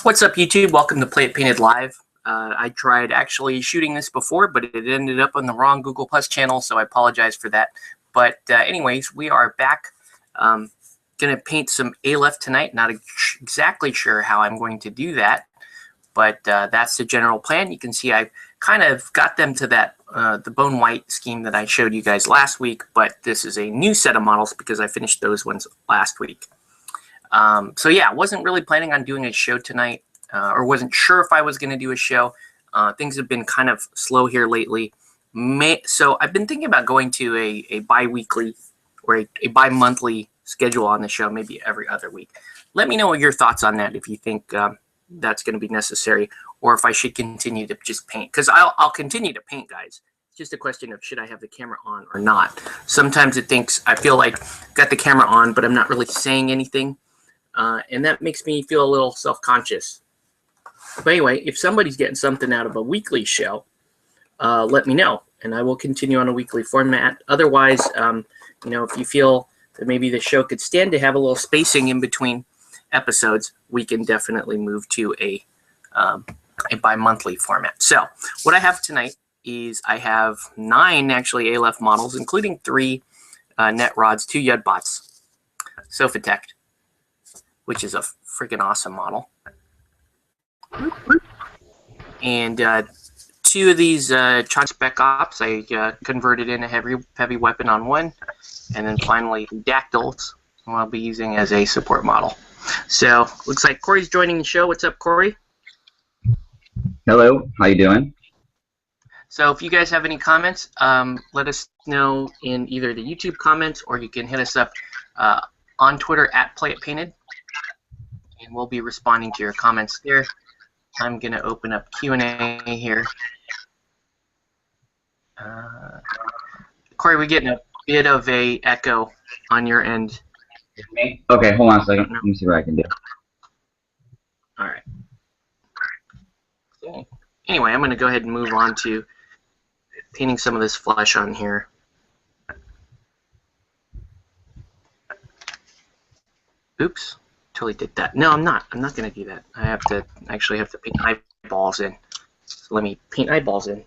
What's up, YouTube? Welcome to Play It Painted Live. I tried actually shooting this before, but it ended up on the wrong Google Plus channel, so I apologize for that. But anyways, we are back. Going to paint some Aleph tonight. Not exactly sure how I'm going to do that, but that's the general plan. You can see I've kind of got them to that the bone white scheme that I showed you guys last week, but this is a new set of models because I finished those ones last week. So yeah, wasn't really planning on doing a show tonight, or wasn't sure if I was going to do a show. Things have been kind of slow here lately. So I've been thinking about going to a bi-weekly or a bi-monthly schedule on the show, maybe every other week. Let me know your thoughts on that if you think that's going to be necessary, or if I should continue to just paint. Because I'll continue to paint, guys. It's just a question of should I have the camera on or not. Sometimes I feel like I've got the camera on, but I'm not really saying anything. And that makes me feel a little self-conscious. But anyway, if somebody's getting something out of a weekly show, let me know, and I will continue on a weekly format. Otherwise, you know, if you feel that maybe the show could stand to have a little spacing in between episodes, we can definitely move to a bi-monthly format. So what I have tonight is I have 9 actually Aleph models, including 3 net rods, 2 Yudbots, Sofitect, which is a freaking awesome model. And 2 of these Chunk Spec Ops I converted in a heavy weapon on one, and then finally Dactyls I'll be using as a support model. So looks like Corey's joining the show. What's up, Corey? Hello, how you doing? So if you guys have any comments, let us know in either the YouTube comments, or you can hit us up on Twitter at PlayItPainted. And we'll be responding to your comments there. I'm going to open up Q&A here. Corey, we're getting a bit of a echo on your end. Okay, hold on a second. Let me see what I can do. All right. Okay. Anyway, I'm going to go ahead and move on to painting some of this flesh on here. Oops. Totally did that. No, I'm not. I'm not going to do that. I actually have to paint eyeballs in. So let me paint eyeballs in.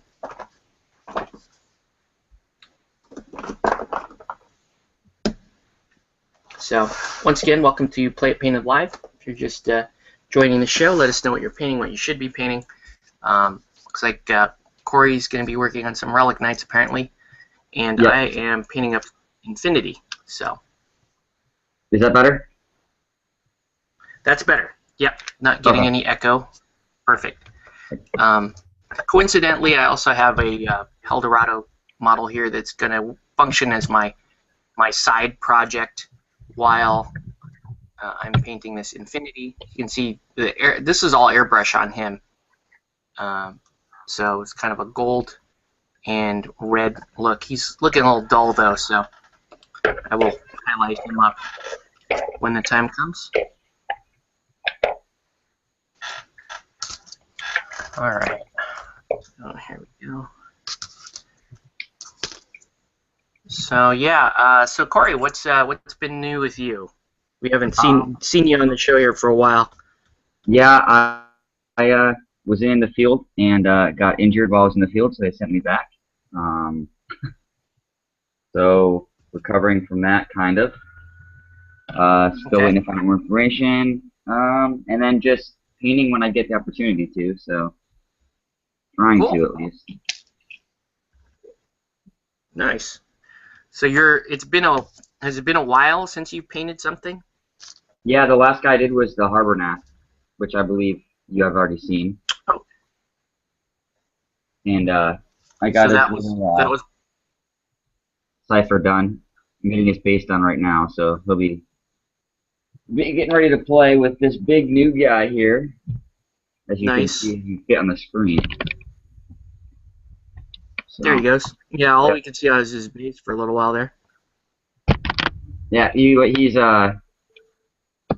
So once again, welcome to Play It Painted Live. If you're just joining the show, let us know what you're painting, what you should be painting. Looks like Corey's going to be working on some Relic Knights apparently, and yep. I am painting up Infinity. So is that better? That's better. Yep, not getting any echo. Perfect. Coincidentally, I also have a Eldorado model here that's going to function as my side project while I'm painting this Infinity. You can see this is all airbrush on him. So it's kind of a gold and red look. He's looking a little dull though, so I will highlight him up when the time comes. All right. Oh, here we go. So yeah. So Corey, what's been new with you? We haven't seen you on the show here for a while. Yeah, I was in the field and got injured while I was in the field, so they sent me back. So recovering from that, kind of. Still waiting to find more information, and then just painting when I get the opportunity to. So. Trying to at least. Nice. So has it been a while since you painted something? Yeah, the last guy I did was the Harbor Knack, which I believe you have already seen. Oh. And I got that cipher done. I'm getting his base done right now, so he'll be getting ready to play with this big new guy here, as you can see you fit on the screen. There he goes. Yeah, all we can see is his base for a little while there. Yeah, he's I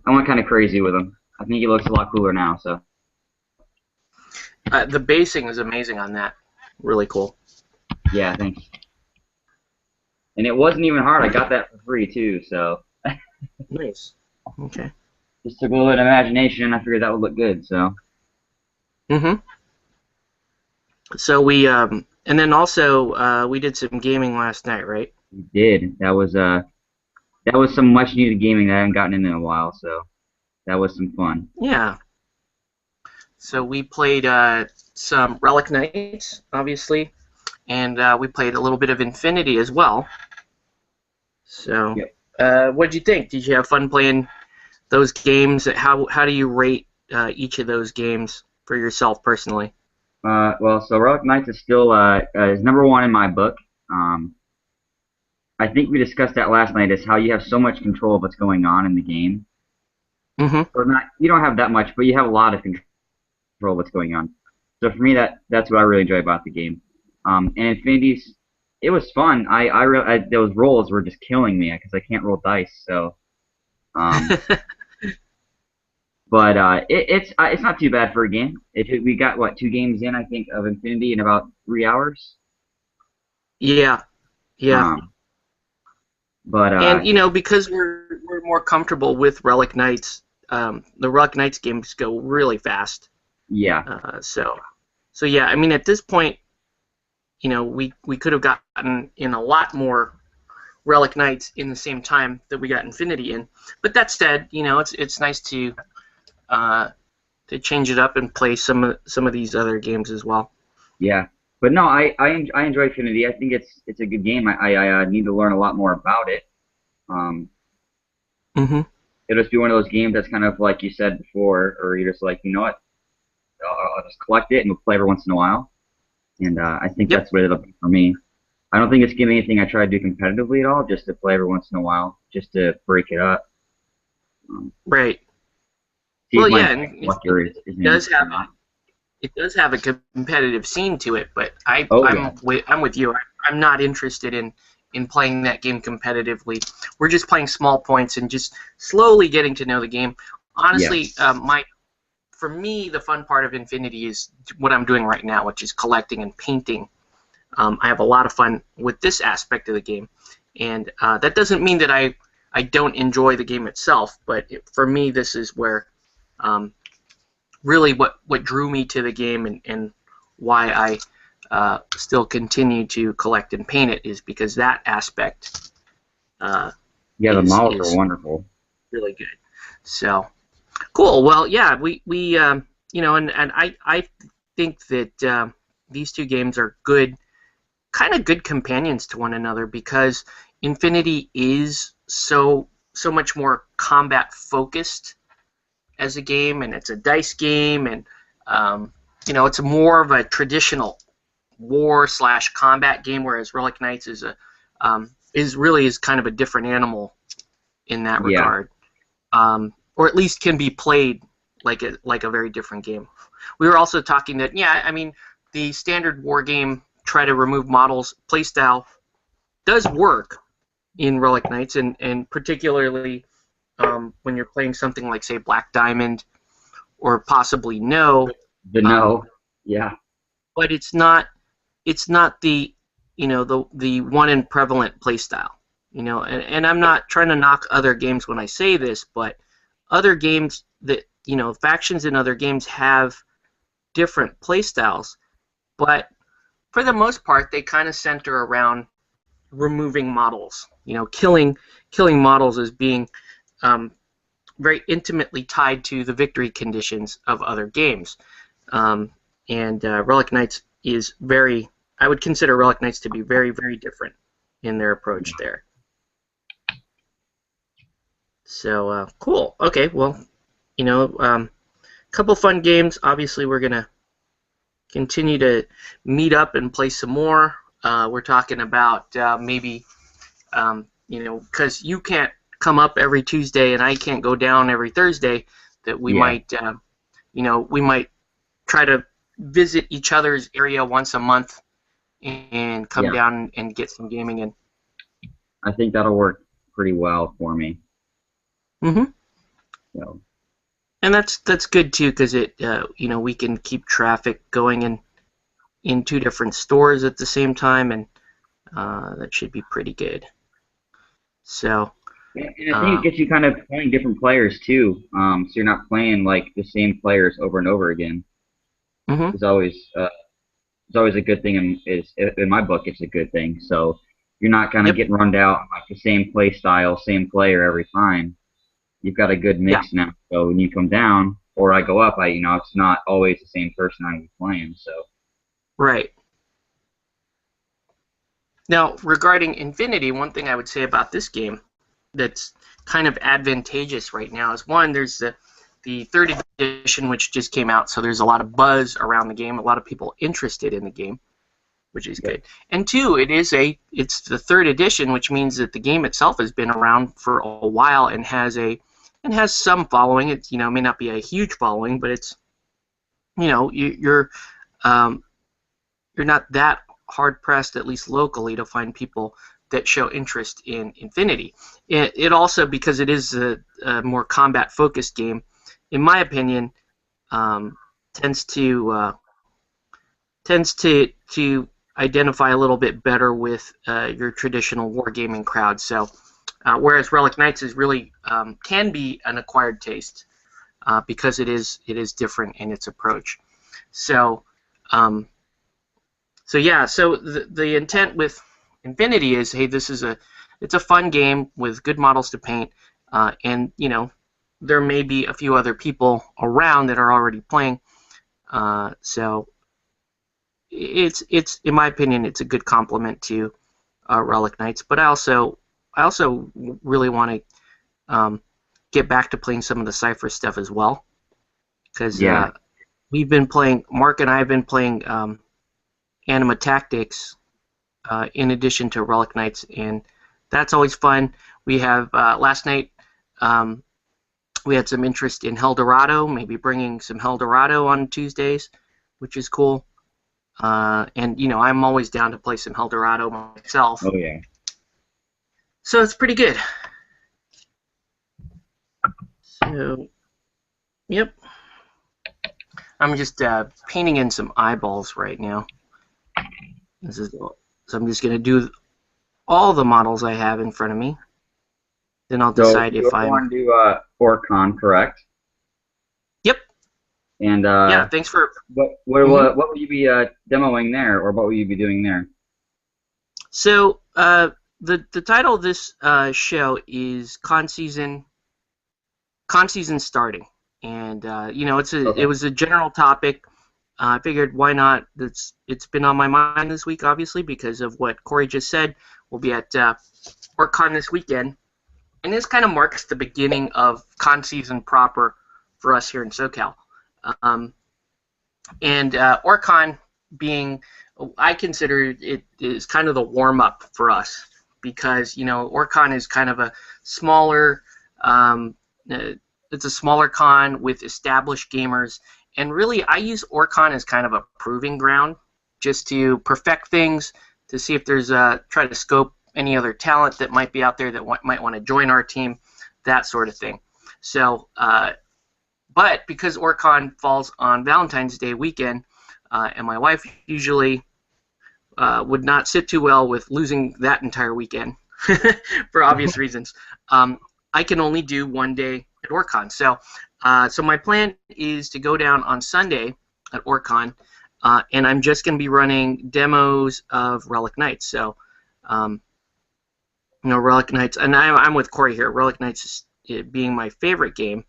went kind of crazy with him. I think he looks a lot cooler now. So. The basing is amazing on that. Really cool. Yeah, thanks. And it wasn't even hard. I got that for free too. So. Nice. Okay. just took a little bit of imagination, and I figured that would look good. So Mm-hmm. So and then also we did some gaming last night, right? we did. That was some much needed gaming that I haven't gotten in a while. So that was some fun. Yeah. So we played some Relic Knights, obviously, and we played a little bit of Infinity as well. So, Yep. what did you think? Did you have fun playing those games? How do you rate each of those games for yourself personally? Well, so Relic Knights is still is number one in my book. Um, I think we discussed that last night. Is how you have so much control of what's going on in the game, Mm-hmm. or not? You don't have that much, but you have a lot of control of what's going on. So for me, that's what I really enjoy about the game. And Infinity's, it was fun. Those rolls were just killing me because I can't roll dice. So, um, but it's not too bad for a game. We got what 2 games in, I think, of Infinity in about 3 hours. Yeah, yeah. Um, but And because we're more comfortable with Relic Knights, the Relic Knights games go really fast. yeah, So yeah, I mean at this point, we could have gotten in a lot more Relic Knights in the same time that we got Infinity in. But that said, it's nice to change it up and play some of these other games as well. yeah. But no, I enjoy Infinity. I think it's a good game. I need to learn a lot more about it. Um, Mm-hmm. it'll just be one of those games that's kind of like you said before, or you're just like, you know what, I'll just collect it and we'll play every once in a while. And I think Yep. that's what it'll be for me. I don't think it's gonna be anything I try to do competitively at all, just to play every once in a while, just to break it up. Right. See Well, if my yeah, and collector is does interested have in that. it does have a competitive scene to it, but Oh yeah, I'm with you. I'm not interested in playing that game competitively. We're just playing small points and just slowly getting to know the game. yeah, Honestly, for me, the fun part of Infinity is what I'm doing right now, which is collecting and painting. I have a lot of fun with this aspect of the game, and that doesn't mean that I don't enjoy the game itself, but for me, this is where really what drew me to the game and why I still continue to collect and paint it is because that aspect uh, yeah. The models are is wonderful. really good. So cool. Well, yeah, we and I think that these two games are kind of good companions to one another because Infinity is so much more combat focused as a game, and it's a dice game, and it's more of a traditional war slash combat game, whereas Relic Knights is kind of a different animal in that Yeah, regard, or at least can be played like a very different game. We were also talking that I mean the standard war game try to remove models playstyle does work in Relic Knights, and particularly when you're playing something like say Black Diamond or possibly No, the um, no, yeah, but it's not the one in prevalent playstyle. And I'm not trying to knock other games when I say this, but other games that factions in other games have different playstyles, but for the most part they kind of center around removing models. Killing models as being um, very intimately tied to the victory conditions of other games. Um, and Relic Knights is I would consider Relic Knights to be very, very different in their approach there. So, cool. Okay, well, couple fun games. Obviously, we're going to continue to meet up and play some more. We're talking about maybe, because you can't come up every Tuesday and I can't go down every Thursday, that we yeah, might try to visit each other's area once a month and come yeah. down and get some gaming in. I think that'll work pretty well for me. Hmm. So And that's good too because we can keep traffic going in two different stores at the same time, and that should be pretty good. So And I think it gets you kind of playing different players too. So you're not playing like the same players over and over again. Hmm. It's always it's always a good thing. And is in my book, it's a good thing. So you're not kind of Yep. getting run down on, like the same play style, same player every time. You've got a good Yeah. mix now. So when you come down or I go up, it's not always the same person I'm playing. So Right. Now, regarding Infinity, one thing I would say about this game that's kind of advantageous right now is one, there's the third edition which just came out, so there's a lot of buzz around the game, a lot of people interested in the game, which is yep, good. And two, it's the third edition, which means that the game itself has been around for a while and has some following. It's may not be a huge following, but it's um, you're not that hard pressed, at least locally, to find people that show interest in Infinity. It also, because it is a more combat focused game, in my opinion, um, tends to identify a little bit better with your traditional wargaming crowd. So, whereas Relic Knights is really can be an acquired taste because it is different in its approach. So, um, so the intent with Infinity is, hey, it's a fun game with good models to paint, and there may be a few other people around that are already playing. So it's in my opinion, it's a good complement to Relic Knights. But I also really want to get back to playing some of the Cypher stuff as well, because yeah, Mark and I have been playing Anima Tactics in addition to Relic Knights, and that's always fun. We have last night um, we had some interest in Helldorado, maybe bringing some Helldorado on Tuesdays, which is cool. And I'm always down to play some Helldorado myself, oh yeah. so it's pretty good. So, yep, I'm just painting in some eyeballs right now. So I'm just gonna do all the models I have in front of me. Then I'll So decide you're if I'm. going to Orcon, correct? Yep. And Yeah. Thanks for. what what Mhm. what what will you be demoing there, or what will you be doing there? So the title of this show is Con Season Starting, and it Okay. was a general topic. I figured why not? It's been on my mind this week, obviously, because of what Corey just said. We'll be at OrcCon this weekend, and this kind of marks the beginning of Con Season proper for us here in SoCal. Um, and OrcCon being, I consider it is kind of the warm up for us because OrcCon is kind of a smaller, um, uh, it's a smaller con with established gamers, and really I use OrcCon as kind of a proving ground just to perfect things, to see if there's try to scope any other talent that might be out there that might want to join our team, that sort of thing. So but because OrcCon falls on Valentine's Day weekend, and my wife usually would not sit too well with losing that entire weekend for obvious reasons, I can only do one day at OrcCon. So my plan is to go down on Sunday at OrcCon, and I'm just going to be running demos of Relic Knights. So, um, Relic Knights, and I'm with Corey here. Relic Knights is, being my favorite game.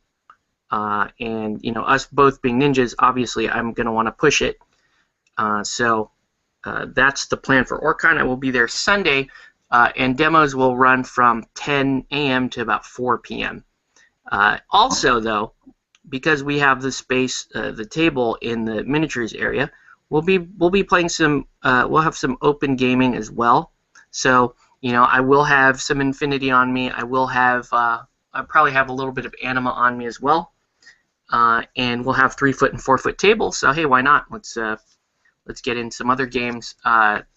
And us both being ninjas, obviously I'm going to want to push it. So that's the plan for OrcCon. I will be there Sunday, and demos will run from 10 a.m. to about 4 p.m. Also, though, because we have the space, the table in the miniatures area, we'll be playing some. We'll have some open gaming as well. So I will have some Infinity on me. I will have. I probably have a little bit of Anima on me as well. And we'll have 3-foot and 4-foot tables. So hey, why not? Let's get in some other games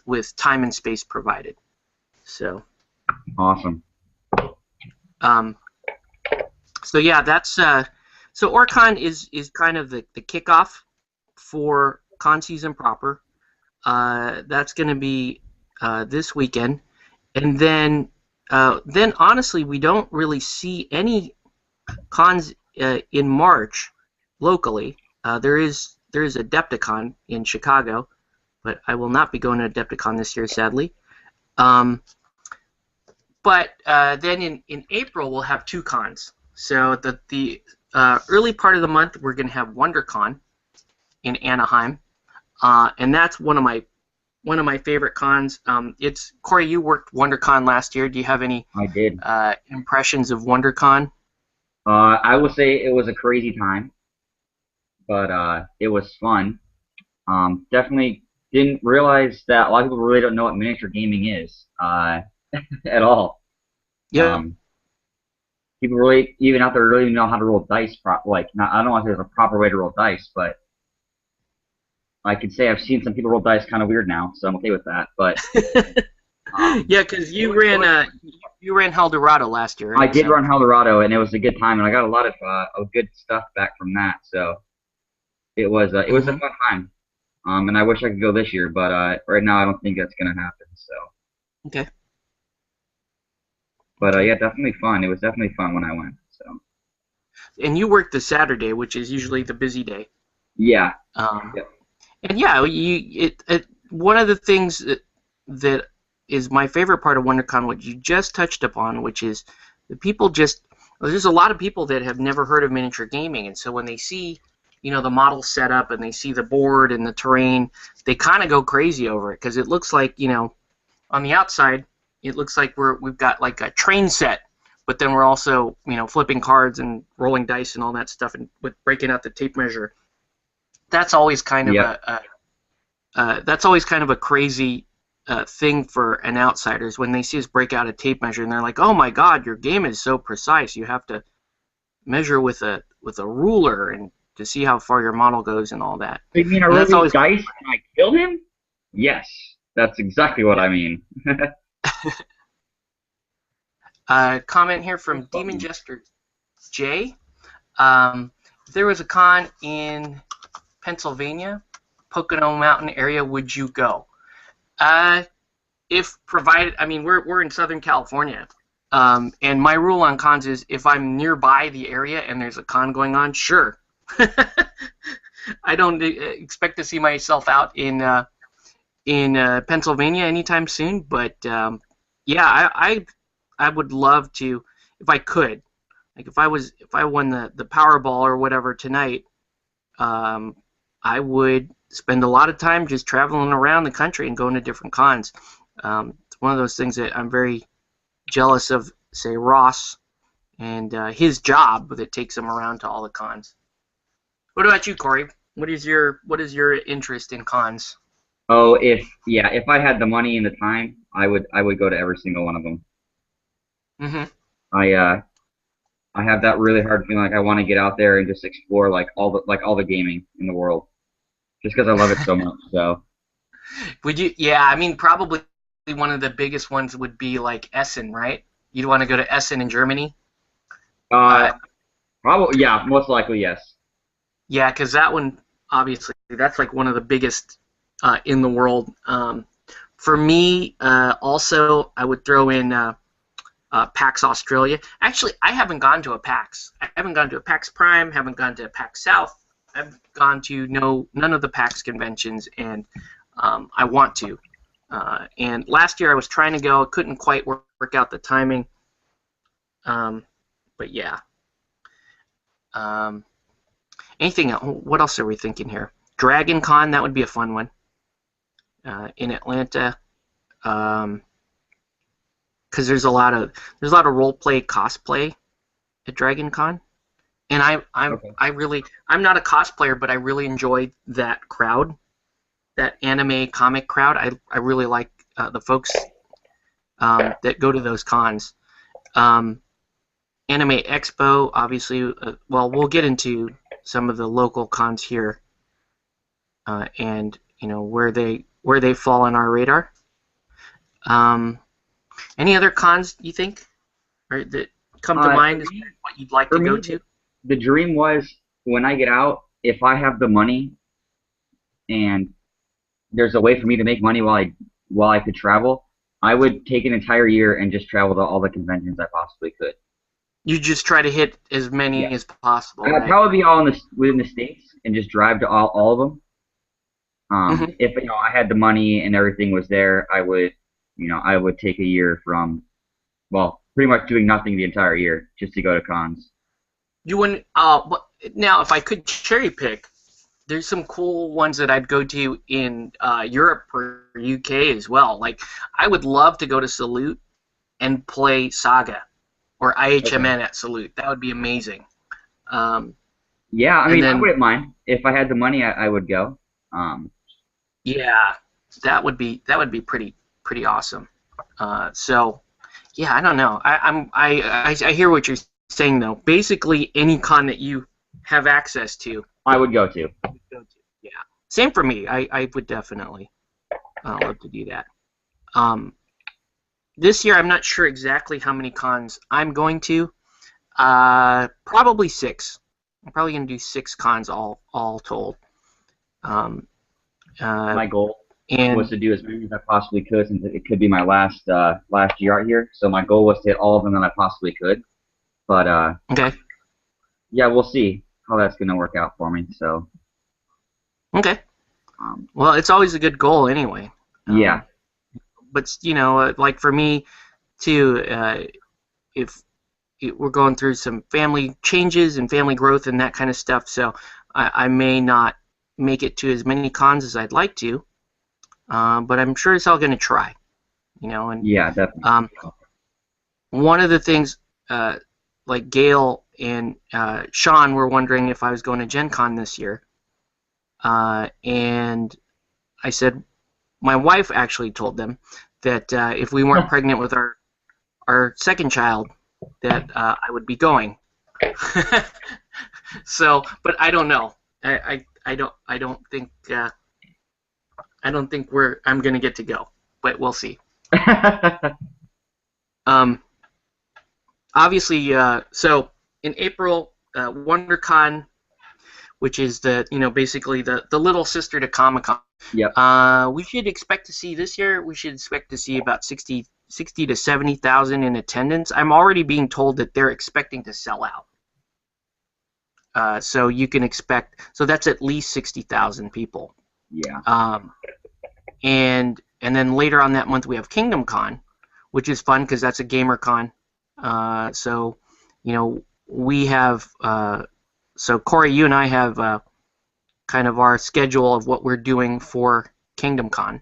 with time and space provided. So Awesome. um, so yeah, that's so OrcCon is kind of the kickoff for con season proper. That's going to be this weekend, and then then honestly, we don't really see any cons in March locally. There is Adepticon in Chicago, but I will not be going to Adepticon this year, sadly. But then in April we'll have two cons. So the early part of the month we're going to have WonderCon in Anaheim, and that's one of my favorite cons. It's Corey, you worked WonderCon last year. Do you have any I did. impressions of WonderCon? I will say it was a crazy time, but it was fun. Definitely didn't realize that a lot of people really don't know what miniature gaming is at all. Yeah. People really, even out there, really know how to roll dice. Like, not, I don't know if there's a proper way to roll dice, but I can say I've seen some people roll dice kind of weird now, so I'm okay with that. But yeah, because you ran Haldorado last year, right? I did run Haldorado, and it was a good time, and I got a lot of good stuff back from that. So it was a fun time. And I wish I could go this year, but right now I don't think that's gonna happen. So. Okay. But yeah, definitely fun. It was definitely fun when I went. So. And you worked the Saturday, which is usually the busy day. Yeah. Yep. And yeah, one of the things that is my favorite part of WonderCon, what you just touched upon, which is the people there's a lot of people that have never heard of miniature gaming, and so when they see, the model set up and they see the board and the terrain, they kind of go crazy over it because it looks like, on the outside, it looks like we've got like a train set, but then we're also, flipping cards and rolling dice and all that stuff, and with breaking out the tape measure. That's always kind of that's always kind of a crazy thing for an outsider is when they see us break out a tape measure and they're like, "Oh my God, your game is so precise! You have to measure with a ruler and to see how far your model goes and all that." You mean I roll dice and I kill him? Yes, that's exactly what I mean. Comment here from Demon Jester J. If there was a con in Pennsylvania, Pocono Mountain area, would you go? If provided, we're in Southern California, and my rule on cons is if I'm nearby the area and there's a con going on, sure. I don't expect to see myself out in Pennsylvania anytime soon, but yeah, I would love to if I could. Like if I won the Powerball or whatever tonight, I would spend a lot of time just traveling around the country and going to different cons. It's one of those things that I'm very jealous of, say, Ross and his job that takes him around to all the cons. What about you, Corey? What is your interest in cons? Oh, if I had the money and the time, I would go to every single one of them. Mm-hmm. I have that really hard feeling like I want to get out there and just explore all the gaming in the world, just because I love it so much. So. Would you? Yeah, probably one of the biggest ones would be like Essen, right? You'd want to go to Essen in Germany. Probably, yeah, most likely, yes. Yeah, because that one, obviously, that's like one of the biggest in the world. For me, also, I would throw in PAX Australia. Actually, I haven't gone to a PAX. I haven't gone to a PAX Prime, haven't gone to a PAX South. I've gone to none of the PAX conventions, and I want to. And last year I was trying to go, couldn't quite work out the timing. But yeah. Anything else? What else are we thinking here? Dragon Con, that would be a fun one. In Atlanta. Because there's a lot of role play cosplay at Dragon Con. And I'm not a cosplayer, but I really enjoy that crowd, that anime comic crowd. I really like the folks that go to those cons. Anime Expo, obviously. Well, we'll get into some of the local cons here, and where they fall on our radar. Any other cons you think, or that come to mind as what you'd like to go to? The dream was when I get out, if I have the money and there's a way for me to make money while I could travel, I would take an entire year and just travel to all the conventions I possibly could. You just try to hit as Yeah. many as possible, I'd right? probably be all in within the states and just drive to all of them. Hmm. If I had the money and everything was there, I would take a year from, well, pretty much doing nothing the entire year just to go to cons. You wouldn't. But now, if I could cherry pick, there's some cool ones that I'd go to in Europe or UK as well. Like, I would love to go to Salute and play Saga or Okay. IHMN at Salute. That would be amazing. Um, Yeah, I and mean, I then, wouldn't mind if I had the money. I would go. yeah, that would be pretty awesome. So, yeah, I don't know. I hear what you're saying though. Basically, any con that you have access to, I would go to. go to. Yeah. Same for me. I would definitely love to do that. Um, this year, I'm not sure exactly how many cons I'm going to. Probably six. I'm probably going to do six cons all told. Um, My goal was and to do as many as I possibly could, since it could be my last year out here. So my goal was to hit all of them that I possibly could. But okay, yeah, we'll see how that's gonna work out for me. So okay. um, Well, it's always a good goal anyway. yeah, But like for me too, if we're going through some family changes and family growth and that kind of stuff, so I may not make it to as many cons as I'd like to, but I'm sure it's all going to try. And yeah, definitely. one of the things, like Gail and Sean were wondering if I was going to Gen Con this year, and I said my wife actually told them that if we weren't pregnant with our second child, that I would be going. So, but I don't know. I don't think I'm gonna get to go, but we'll see. Um, Obviously, so in April, WonderCon, which is basically the little sister to Comic Con. Yep. We should expect to see this year. We should expect to see about 60 to 70,000 in attendance. I'm already being told that they're expecting to sell out. So you can expect. So that's at least 60,000 people. Yeah. And then later on that month we have Kingdom Con, which is fun because that's a gamer con. So we have. So Corey, you and I have kind of our schedule of what we're doing for Kingdom Con.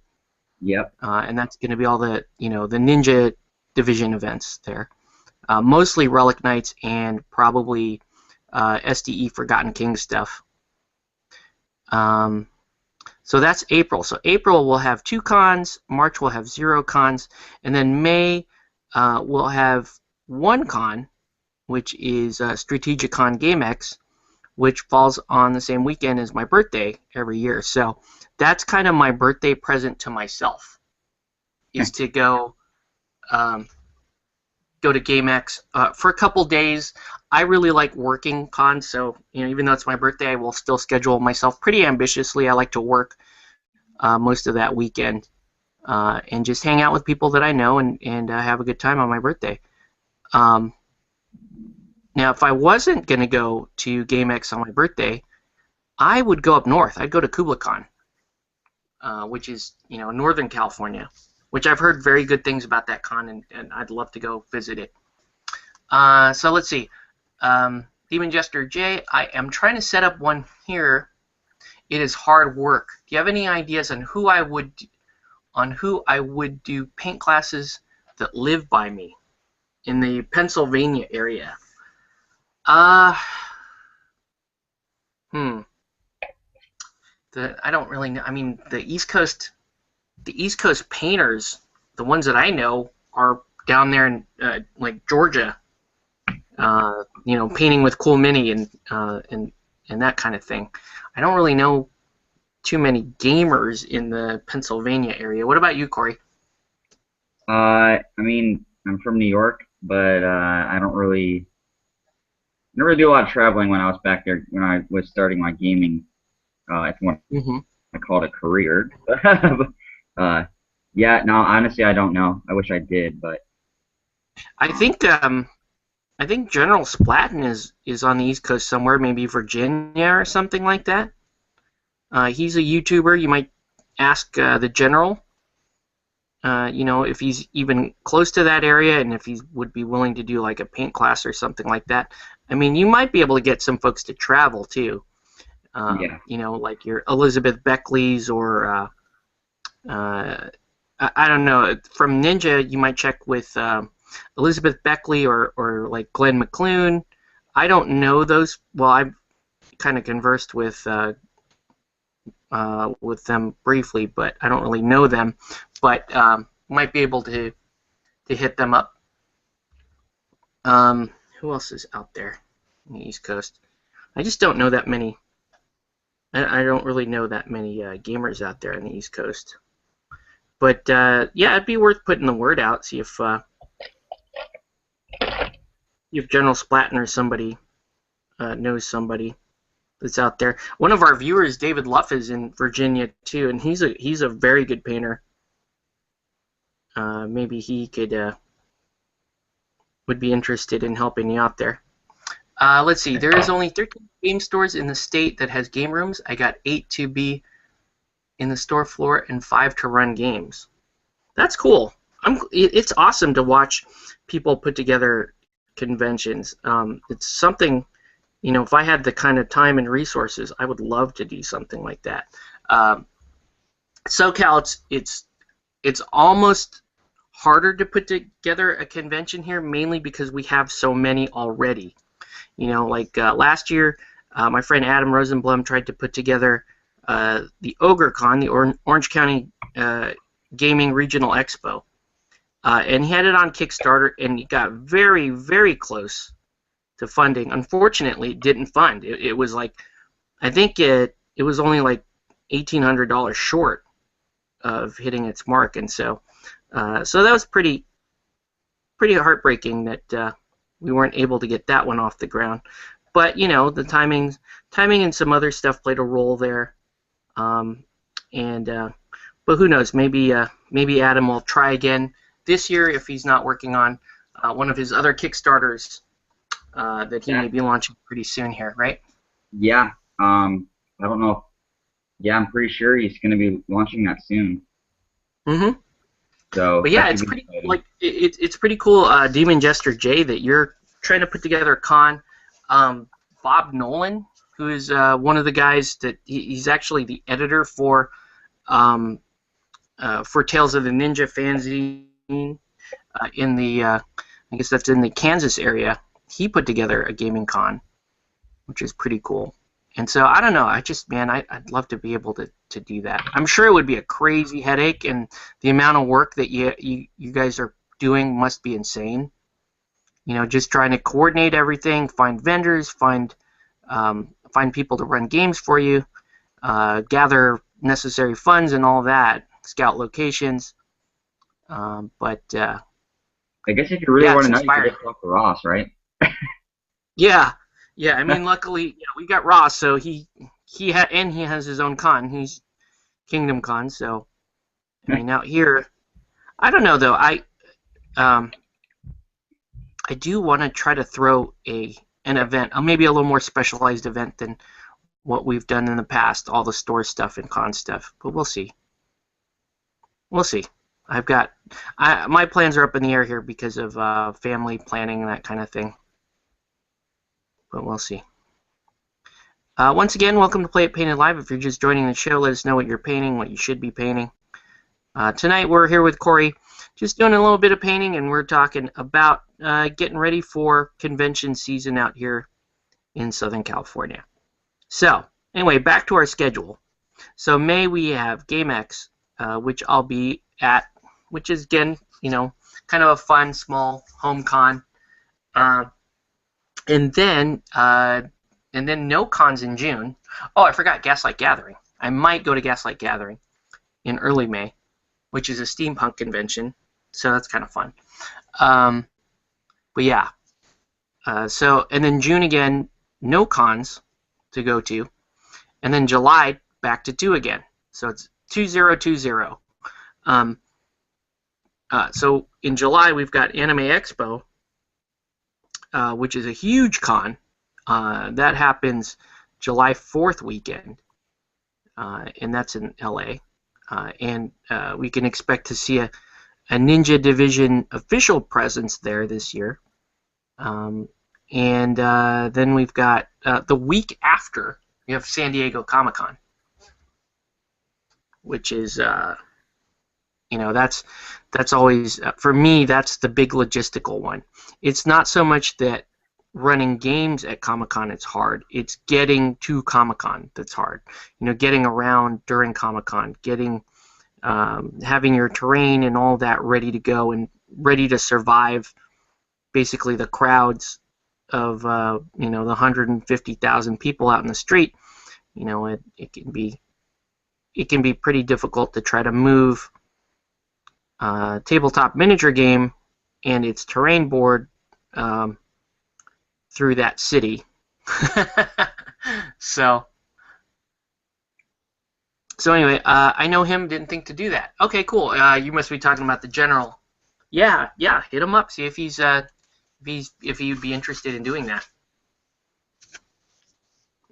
Yep. And that's going to be all the the Ninja Division events there, mostly Relic Knights and probably SDE Forgotten King stuff. So that's April. So April we'll have 2 cons, March we'll have 0 cons, and then May we'll have 1 con, which is Strategicon GameX, which falls on the same weekend as my birthday every year. So that's kind of my birthday present to myself, is to go to GameX for a couple days. I really like working cons, so even though it's my birthday, I will still schedule myself pretty ambitiously. I like to work most of that weekend and just hang out with people that I know and have a good time on my birthday. Now, if I wasn't going to go to GameX on my birthday, I would go up north. I'd go to KublaCon, which is Northern California, which I've heard very good things about that con, and I'd love to go visit it. So let's see. Demon Jester J, I am trying to set up one here. It is hard work. Do you have any ideas on who I would do paint classes that live by me in the Pennsylvania area? I don't really know. I mean, the East Coast painters, the ones that I know, are down there in like Georgia, painting with Cool Mini and that kind of thing. I don't really know too many gamers in the Pennsylvania area. What about you, Corey? I mean, I'm from New York, but I don't really do a lot of traveling when I was back there when I was starting my gaming. If you want Mm-hmm. to call it a career. Yeah, no, honestly, I don't know. I wish I did, but I think General Splatten is on the East Coast somewhere, maybe Virginia or something like that. He's a YouTuber. You might ask the General, if he's even close to that area and if he would be willing to do like a paint class or something like that. I mean, you might be able to get some folks to travel too. yeah, Like your Elizabeth Beckleys or I don't know. From Ninja, you might check with Elizabeth Beckley or like Glenn McClune. I don't know those. Well, I've kind of conversed with them briefly, but I don't really know them. But might be able to hit them up. Who else is out there on the East Coast? I just don't know that many. I don't really know that many gamers out there on the East Coast. But yeah, it'd be worth putting the word out. See if General Splatten or somebody knows somebody that's out there. One of our viewers, David Luff, is in Virginia too, and he's a very good painter. Maybe he would be interested in helping you out there. Let's see. There is only 13 game stores in the state that has game rooms. I got 8 to be in the store floor and 5 to run games. That's cool. It's awesome to watch people put together conventions. It's something, if I had the kind of time and resources, I would love to do something like that. SoCal, it's almost harder to put together a convention here, mainly because we have so many already. Like last year, my friend Adam Rosenblum tried to put together the OgreCon, the Orange County Gaming Regional Expo. And he had it on Kickstarter, and he got very, very close to funding. Unfortunately, it didn't fund. It was like, I think it was only like $1,800 short of hitting its mark, and so that was pretty heartbreaking that we weren't able to get that one off the ground. But the timing and some other stuff played a role there. But who knows? Maybe Adam will try again this year if he's not working on one of his other Kickstarters that he may be launching pretty soon here, right? yeah. I don't know. Yeah, I'm pretty sure he's going to be launching that soon. Mm-hmm. So, but yeah, it's pretty exciting. It's pretty cool, Demon Jester Jay, that you're trying to put together a con. Bob Nolan, who is one of the guys that he's actually the editor for Tales of the Ninja fanzine in the I guess that's in the Kansas area. He put together a gaming con, which is pretty cool. And so I don't know. I'd love to be able to do that. I'm sure it would be a crazy headache, and the amount of work that you guys are doing must be insane. Just trying to coordinate everything, find vendors, find people to run games for you, gather necessary funds and all that, scout locations. But I guess if you really want to know, you can just talk to Ross, right? Yeah. I mean, luckily, we got Ross, so he has his own con. He's Kingdom Con, so I mean, out here, I don't know though. I do want to try to throw an event, maybe a little more specialized event than what we've done in the past, all the store stuff and con stuff. But we'll see. My plans are up in the air here because of family planning and that kind of thing. But we'll see. Once again, welcome to Play It Painted Live. If you're just joining the show, let us know what you're painting, what you should be painting. Tonight we're here with Corey, just doing a little bit of painting, and we're talking about getting ready for convention season out here in Southern California. So, anyway, back to our schedule. So May we have GameX, which I'll be at, which is, again, kind of a fun, small home con. And then no cons in June. Oh, I forgot Gaslight Gathering. I might go to Gaslight Gathering in early May, which is a steampunk convention, so that's kind of fun. But yeah, and then June again, no cons to go to, and then July back to 2 again. So it's 2020. So in July, we've got Anime Expo, which is a huge con. That happens July 4th weekend, and that's in LA. And we can expect to see a Ninja Division official presence there this year. And then we've got the week after, we have San Diego Comic-Con, which is, that's always, for me, that's the big logistical one. It's not so much that running games at Comic-Con is hard. It's getting to Comic-Con that's hard. Getting around during Comic-Con, having your terrain and all that ready to go and ready to survive basically the crowds of the 150,000 people out in the street. It can be pretty difficult to try to move tabletop miniature game and its terrain board through that city. So anyway, I know him didn't think to do that. Okay, cool. You must be talking about the general. Yeah, hit him up. See if if he'd be interested in doing that.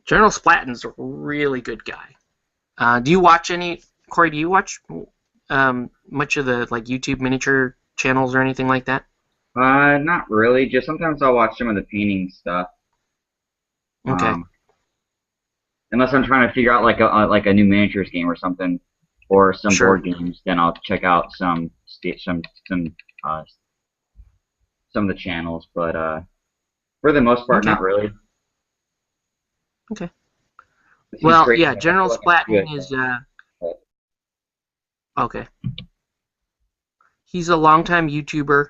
General Splatton's a really good guy. Do you watch any, Corey? Do you watch much of the YouTube miniature channels or anything like that? Not really. Just sometimes I'll watch some of the painting stuff. Okay. Unless I'm trying to figure out like a new miniatures game or something, or some board games, then I'll check out some of the channels. But for the most part, not really. Okay. Well, yeah, General Splatton is okay. He's a longtime YouTuber,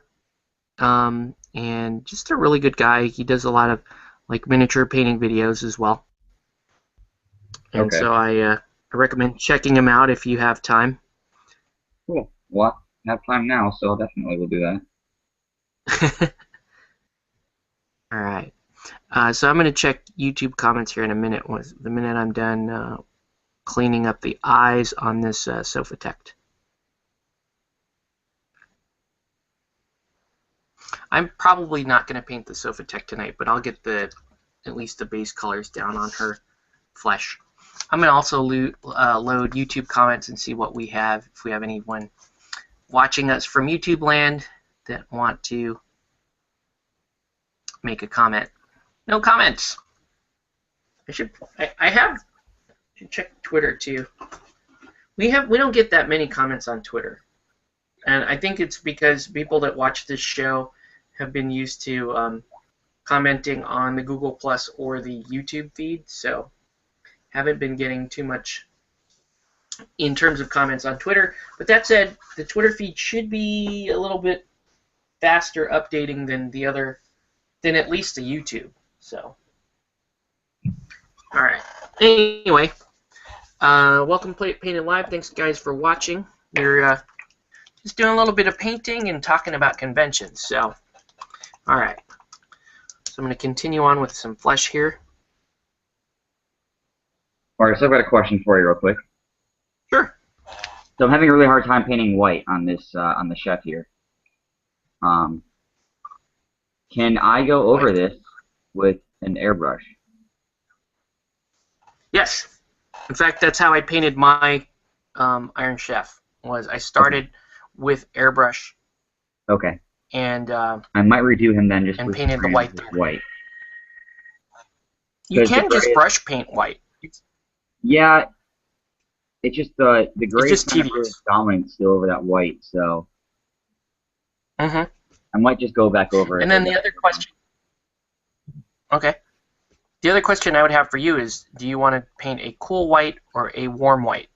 and just a really good guy. He does a lot of miniature painting videos as well. And so I recommend checking him out if you have time. Cool. Well, I have time now, so definitely we'll do that. All right. So I'm going to check YouTube comments here in a minute. The minute I'm done cleaning up the eyes on this Sofitect. I'm probably not going to paint the Sofitect tonight, but I'll get at least the base colors down on her flesh. I'm going to also load YouTube comments and see what we have, if we have anyone watching us from YouTube land that want to make a comment. No comments. I should check Twitter too. We don't get that many comments on Twitter, and I think it's because people that watch this show have been used to commenting on the Google Plus or the YouTube feed, so haven't been getting too much in terms of comments on Twitter. But that said, the Twitter feed should be a little bit faster updating than at least the YouTube. So, all right. Anyway, welcome to Painted Live. Thanks, guys, for watching. We're just doing a little bit of painting and talking about conventions. So, all right. So I'm going to continue on with some flesh here. All right, so I've got a question for you real quick. Sure. So I'm having a really hard time painting white on this on the chef here. Can I go over this with an airbrush? Yes. In fact, that's how I painted my Iron Chef. I started with airbrush. Okay. And I might redo him then, just and painted the white. White. You can just brush paint white. Yeah. It's just the gray is kind of dominant still over that white, so. I might just go back over it. And then the other question. Okay. The other question I would have for you is, do you want to paint a cool white or a warm white?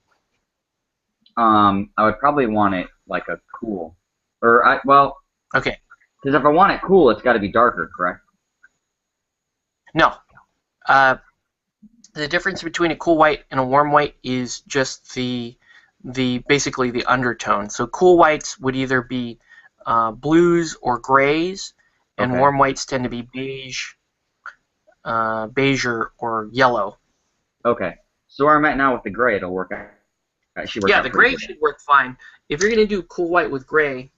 I would probably want it like a cool. Okay. Because if I want it cool, it's got to be darker, correct? No. The difference between a cool white and a warm white is just basically the undertone. So cool whites would either be blues or grays, and warm whites tend to be beige, or yellow. Okay. So where I'm at now with the gray, it'll work out. Yeah, the gray should work fine. If you're going to do cool white with gray,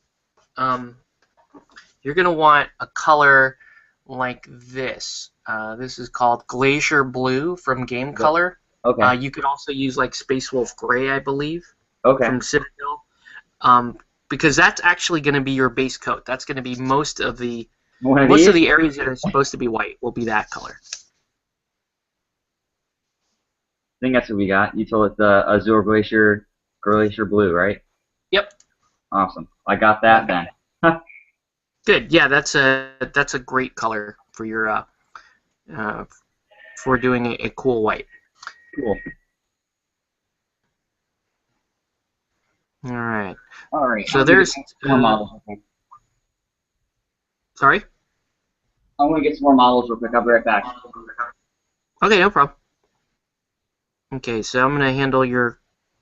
you're going to want a color like this. This is called Glacier Blue from Game Color. Okay. You could also use like Space Wolf Gray, I believe, Okay. from Citadel, because that's actually going to be your base coat. That's going to be most of the areas that are supposed to be white will be that color. I think that's what we got. You told us the Azure Glacier Blue, right? Yep. Awesome. I got that then. Good. Yeah, that's a great color for your for doing a cool white. Cool. All right. All right. So there's more models. Sorry? I'm gonna get some more models real quick. I'll be right back. Okay, no problem. Okay, so I'm gonna handle your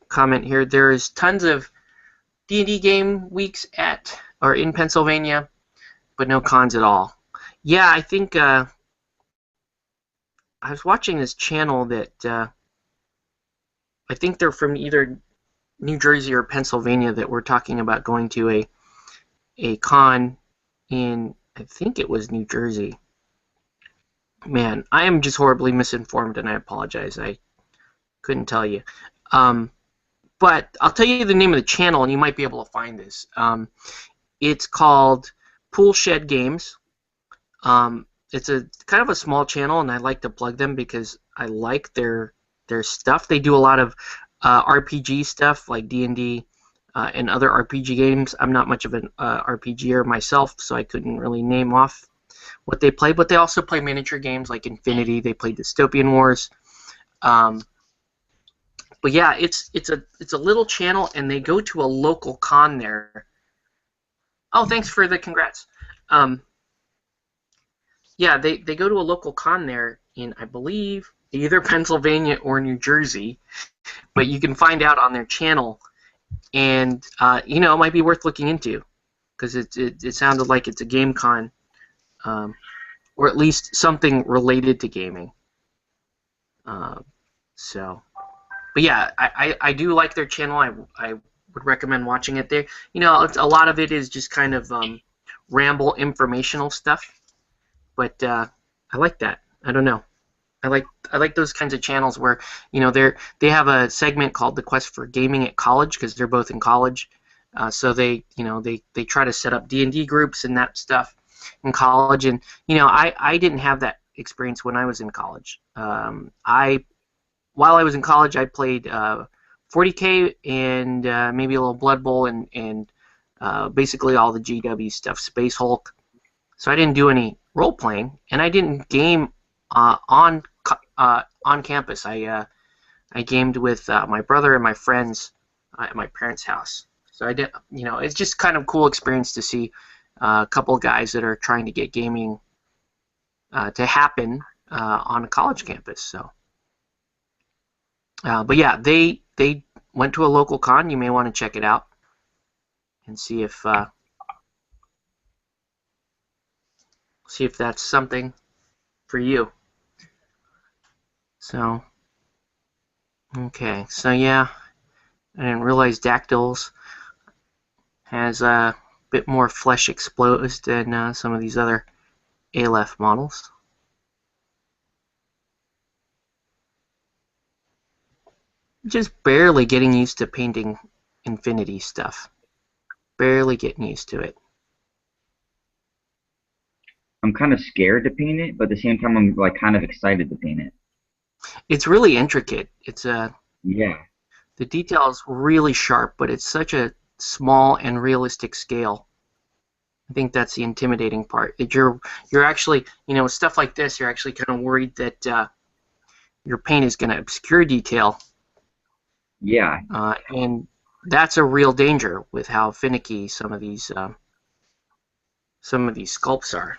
comment here. There's tons of D&D game weeks in Pennsylvania, but no cons at all. Yeah, I think I was watching this channel that I think they're from either New Jersey or Pennsylvania that were talking about going to a con in, I think it was New Jersey. Man, I am just horribly misinformed, and I apologize. I couldn't tell you. But I'll tell you the name of the channel, and you might be able to find this. It's called Pool Shed Games. It's a kind of a small channel, and I like to plug them because I like their stuff. They do a lot of RPG stuff like D&D and other RPG games. I'm not much of an RPGer myself, so I couldn't really name off what they play. But they also play miniature games like Infinity. They play Dystopian Wars. But yeah, it's a little channel, and they go to a local con there. Oh, thanks for the congrats. Yeah, they go to a local con there in, I believe, either Pennsylvania or New Jersey, but you can find out on their channel, and it might be worth looking into, because it sounded like it's a game con, or at least something related to gaming. But yeah, I do like their channel. I would recommend watching it there. A lot of it is just kind of ramble informational stuff, but I like that. I don't know. I like those kinds of channels where they have a segment called the Quest for Gaming at College, because they're both in college. So they try to set up D&D groups and that stuff in college, and I didn't have that experience when I was in college. While I was in college, I played 40K and maybe a little Blood Bowl and basically all the GW stuff, Space Hulk. So I didn't do any role playing, and I didn't game on campus. I gamed with my brother and my friends at my parents' house. So I did, it's just kind of cool experience to see a couple of guys that are trying to get gaming to happen on a college campus. So. But yeah, they went to a local con. You may want to check it out and see if that's something for you. So, okay, so yeah, I didn't realize Dactyls has a bit more flesh exposed than some of these other Aleph models. Just barely getting used to painting Infinity stuff. Barely getting used to it. I'm kind of scared to paint it, but at the same time, I'm like kind of excited to paint it. It's really intricate. Yeah. The detail is really sharp, but it's such a small and realistic scale. I think that's the intimidating part. That you're actually, stuff like this, you're actually kind of worried that your paint is going to obscure detail. Yeah. And that's a real danger with how finicky some of these sculpts are.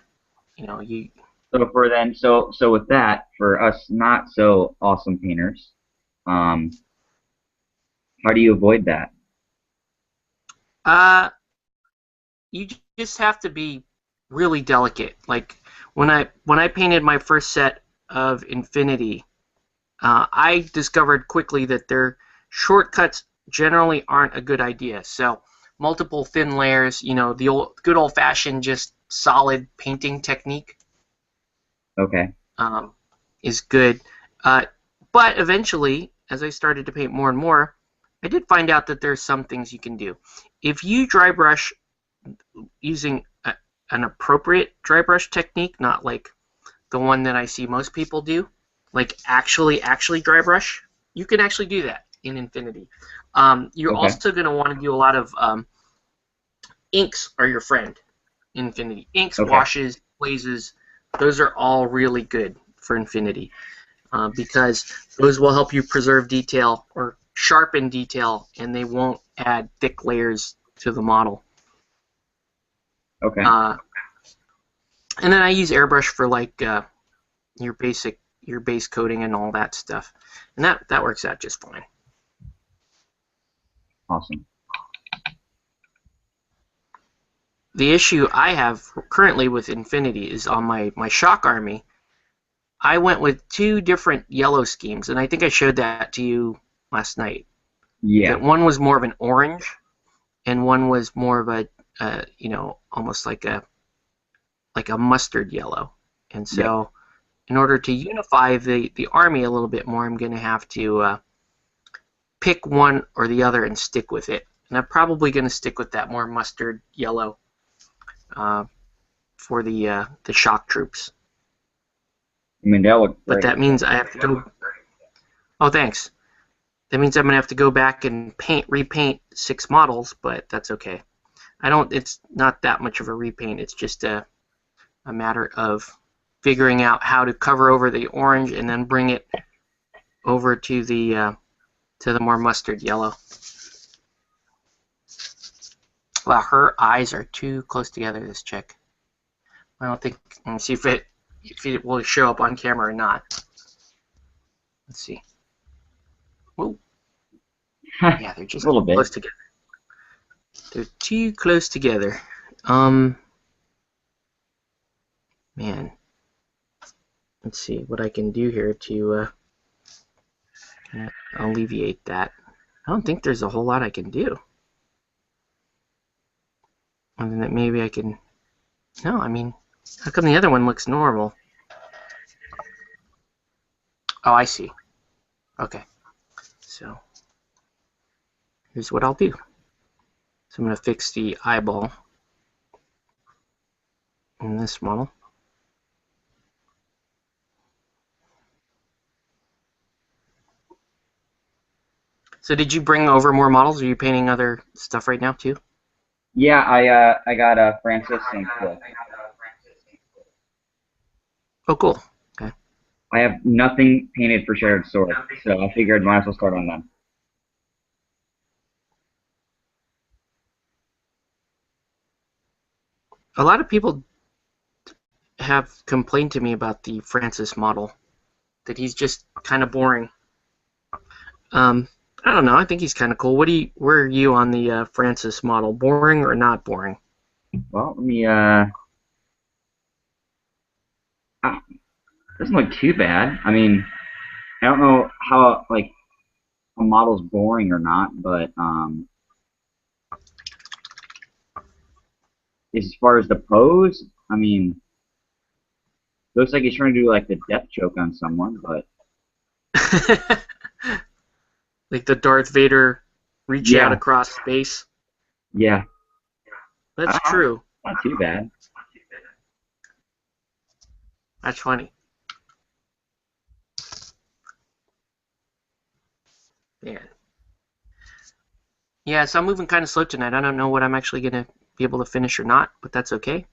So with that, for us not so awesome painters, how do you avoid that? You just have to be really delicate. Like when I painted my first set of Infinity, I discovered quickly that their shortcuts generally aren't a good idea. So multiple thin layers, the good old-fashioned just solid painting technique Okay. is good. But eventually, as I started to paint more and more, I did find out that there's some things you can do. If you dry brush using an appropriate dry brush technique, not like the one that I see most people do, like actually dry brush, you can actually do that in Infinity. You're Okay. also going to want to do a lot of inks are your friend in Infinity. Inks, Okay. washes, glazes, those are all really good for Infinity because those will help you preserve detail or sharpen detail, and they won't add thick layers to the model. Okay. And then I use airbrush for like your base coating and all that stuff, and that works out just fine. Awesome. The issue I have currently with Infinity is on my Shock Army. I went with 2 different yellow schemes, and I think I showed that to you last night. Yeah. That one was more of an orange, and one was more of a almost like a mustard yellow. And so, in order to unify the army a little bit more, I'm going to have to pick one or the other and stick with it. And I'm probably going to stick with that more mustard yellow for the shock troops. I mean, that would. But that means I have to go. Oh, thanks. That means I'm going to have to go back and repaint 6 models, but that's okay. It's not that much of a repaint. It's just a matter of figuring out how to cover over the orange and then bring it over to the more mustard yellow. Wow, her eyes are too close together, this chick. I don't think. Let me see if it will show up on camera or not. Let's see. Whoa. Yeah, they're just a little bit close together. They're too close together. Man. Let's see what I can do here to kind of alleviate that. I don't think there's a whole lot I can do. Other than that, maybe I can. No, I mean, how come the other one looks normal? Oh, I see. Okay. So, here's what I'll do. So I'm going to fix the eyeball in this model. So did you bring over more models? Are you painting other stuff right now too? Yeah, I got Francis and Cliff. Oh, cool. Okay. I have nothing painted for Shattered Sword, so I figured might as well start on them. A lot of people have complained to me about the Francis model, that he's just kind of boring. I don't know. I think he's kind of cool. Where are you on the Francis model? Boring or not boring? Well, let me doesn't look too bad. I mean, I don't know how like a model's boring or not, but as far as the pose, I mean, looks like he's trying to do like the death choke on someone, but like the Darth Vader reach out across space. Yeah. That's true. Not too bad. That's funny. Man. Yeah, so I'm moving kind of slow tonight. I don't know what I'm actually going to be able to finish or not, but that's okay.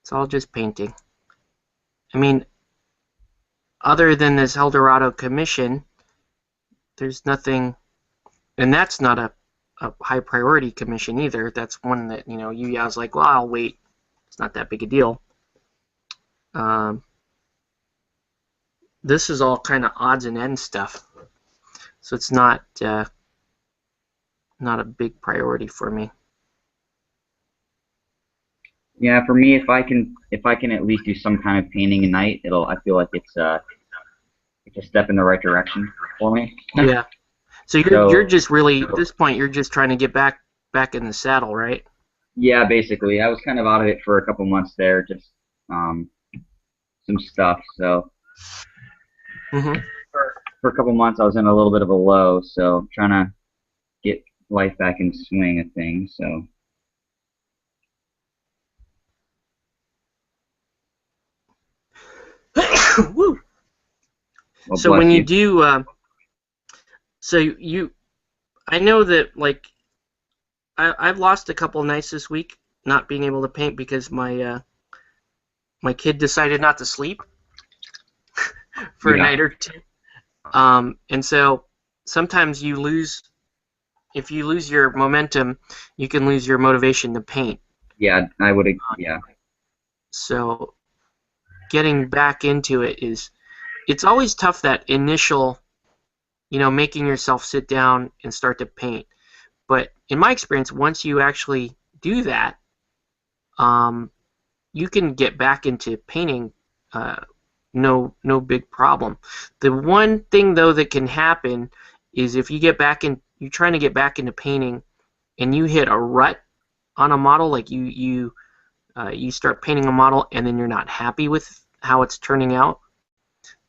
It's all just painting. I mean, other than this Eldorado commission, there's nothing, and that's not a high priority commission either. That's one that, Yuya's like, well, I'll wait. It's not that big a deal. This is all kind of odds and ends stuff, so it's not a big priority for me. Yeah, for me, if I can at least do some kind of painting a night, I feel like it's a step in the right direction for me. Yeah. So you're just really, at this point, you're just trying to get back back in the saddle, right? Yeah, basically. I was kind of out of it for a couple months there, just some stuff. So Hmm. for a couple months, I was in a little bit of a low. So trying to get life back in swing of things. So Woo. well, So when bless you you. do, so you, I know that like I've lost a couple nights this week not being able to paint because my kid decided not to sleep for a Yeah, night or two. And so sometimes you lose, if you lose your momentum, you can lose your motivation to paint. yeah, I would. Yeah, So getting back into it is, it's always tough, that initial, making yourself sit down and start to paint. But in my experience, once you actually do that, um, you can get back into painting, uh, no big problem. The one thing though that can happen is if you're trying to get back into painting and you hit a rut on a model, like you start painting a model and then you're not happy with how it's turning out,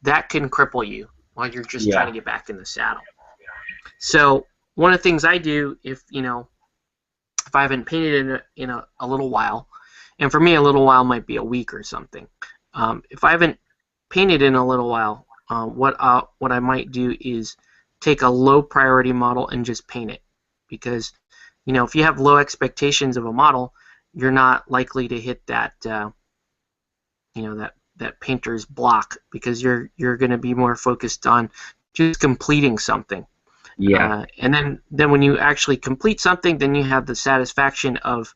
that can cripple you while you're just trying yeah, to get back in the saddle. So one of the things I do, if I haven't painted in a little while, and for me a little while might be a week or something. If I haven't painted in a little while, what I might do is take a low priority model and just paint it, because if you have low expectations of a model, you're not likely to hit that painter's block, because you're going to be more focused on just completing something. yeah, And then when you actually complete something, then you have the satisfaction of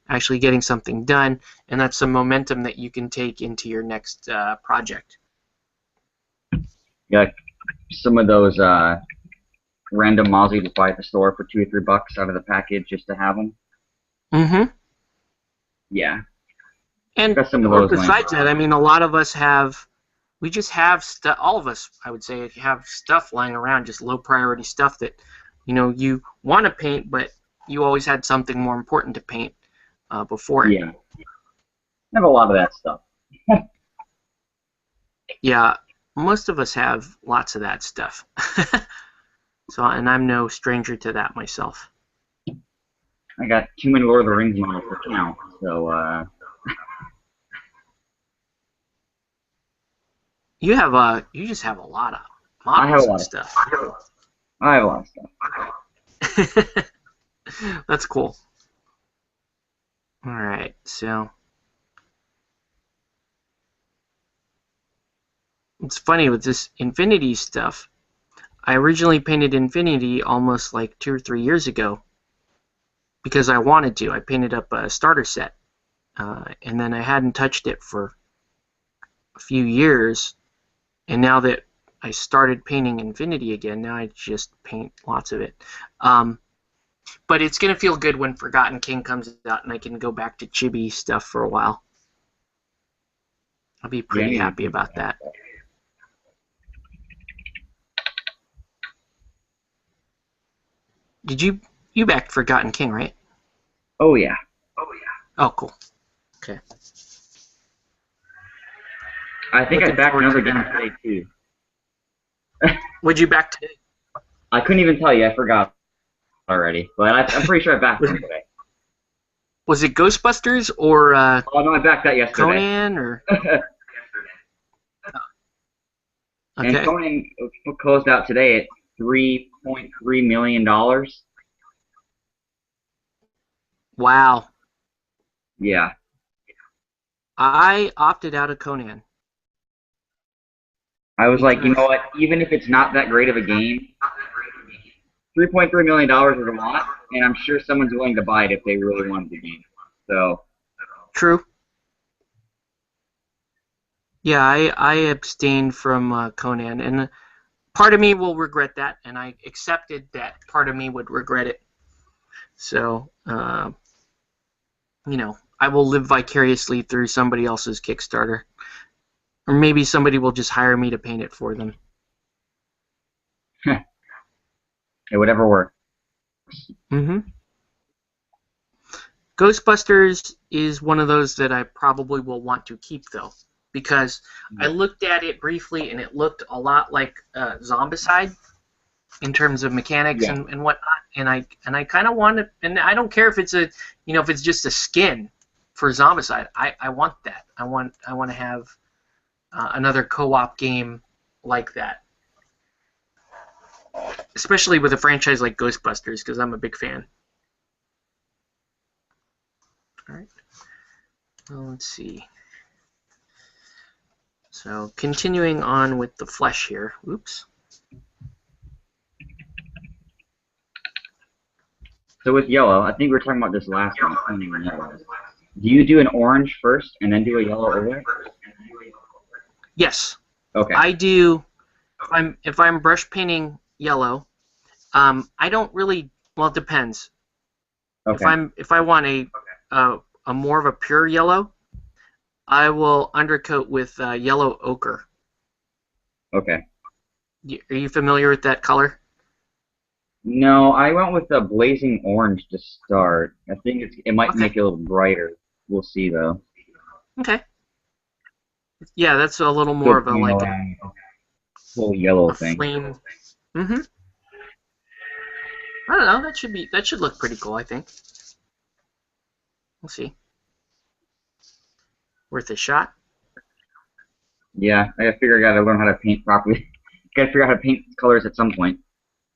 actually getting something done, and that's some momentum that you can take into your next project. yeah. Some of those random models you just buy at the store for $2 or $3 out of the package just to have them. Mm-hmm. Yeah, And got some of or those laying besides that, I around. mean, a lot of us we just have stuff. All of us, I would say, have stuff lying around, just low priority stuff that you want to paint, but you always had something more important to paint before it. Yeah, I have a lot of that stuff. Yeah, most of us have lots of that stuff. So, and I'm no stranger to that myself. I got too many Lord of the Rings models to count. So You just have a lot of I have a models and lot of stuff. I have a lot of stuff. That's cool. All right, so it's funny with this Infinity stuff. I originally painted Infinity almost like 2 or 3 years ago because I wanted to. I painted up a starter set, and then I hadn't touched it for a few years. And now that I started painting Infinity again, now I just paint lots of it. Um, but it's gonna feel good when Forgotten King comes out and I can go back to chibi stuff for a while. I'll be Yeah, I pretty need to happy do about that. that. Did you backed Forgotten King, right? Oh yeah, Oh, cool. Okay. I think I Looking backed forward to another game that. today too. What'd you back today? I couldn't even tell you. I forgot already, but I'm pretty sure I backed Was one it, today. was it Ghostbusters or Oh no, I backed that yesterday. Conan or And okay? Conan closed out today at $3.3 million. Wow. Yeah, I opted out of Conan I was like, you know because what? Even if it's not that great of a game, $3.3 million is a lot, and I'm sure someone's willing to buy it if they really wanted the game. So true. Yeah, I abstained from Conan, and part of me will regret that, and I accepted that part of me would regret it. So, I will live vicariously through somebody else's Kickstarter, or maybe somebody will just hire me to paint it for them. it would ever work. Mm-hmm. Ghostbusters is one of those that I probably will want to keep, though, because I looked at it briefly and it looked a lot like Zombicide in terms of mechanics Yeah. and whatnot. And I kind of want to, and I don't care if it's a, if it's just a skin for Zombicide. I want that. I want to have another co-op game like that, especially with a franchise like Ghostbusters, because I'm a big fan. All right. Well, let's see. So continuing on with the flesh here. Oops. So with yellow, I think we were talking about this last time. Painting on yellow. Do you do an orange first and then do a yellow over it? Yes. Okay. I do. If I'm brush painting yellow, I don't really. Well, it depends. Okay. If I want a more of a pure yellow, I will undercoat with yellow ochre. Okay. Are you familiar with that color? No, I went with the blazing orange to start. I think it might Okay. make it a little brighter. We'll see though. Okay. Yeah, that's a little more of a like whole yellow a thing. flame. Mm-hmm. I don't know. That should look pretty cool, I think. We'll see. Worth a shot. Yeah, I gotta learn how to paint properly. Gotta figure out how to paint colors at some point.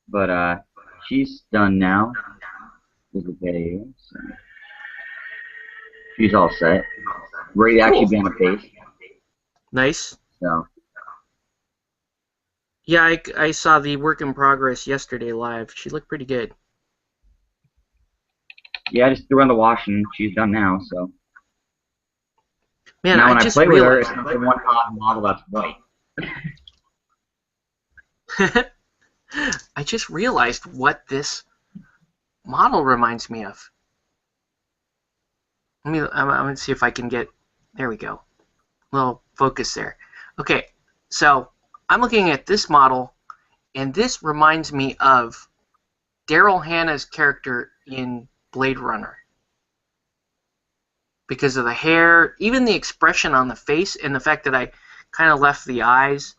But she's done now. There's the video. So. She's all set. Ready to actually be on the face. Nice. So. Yeah, I saw the work in progress yesterday live. She looked pretty good. Yeah, I just threw her on the wash and she's done now. So. Man, now I when I just play with her, realized. it's not the one odd model that's white. I just realized what this model reminds me of. I'm gonna see if I can get. There we go. A little focus there. Okay, so I'm looking at this model, and this reminds me of Daryl Hannah's character in Blade Runner. Because of the hair, even the expression on the face, and the fact that I kind of left the eyes,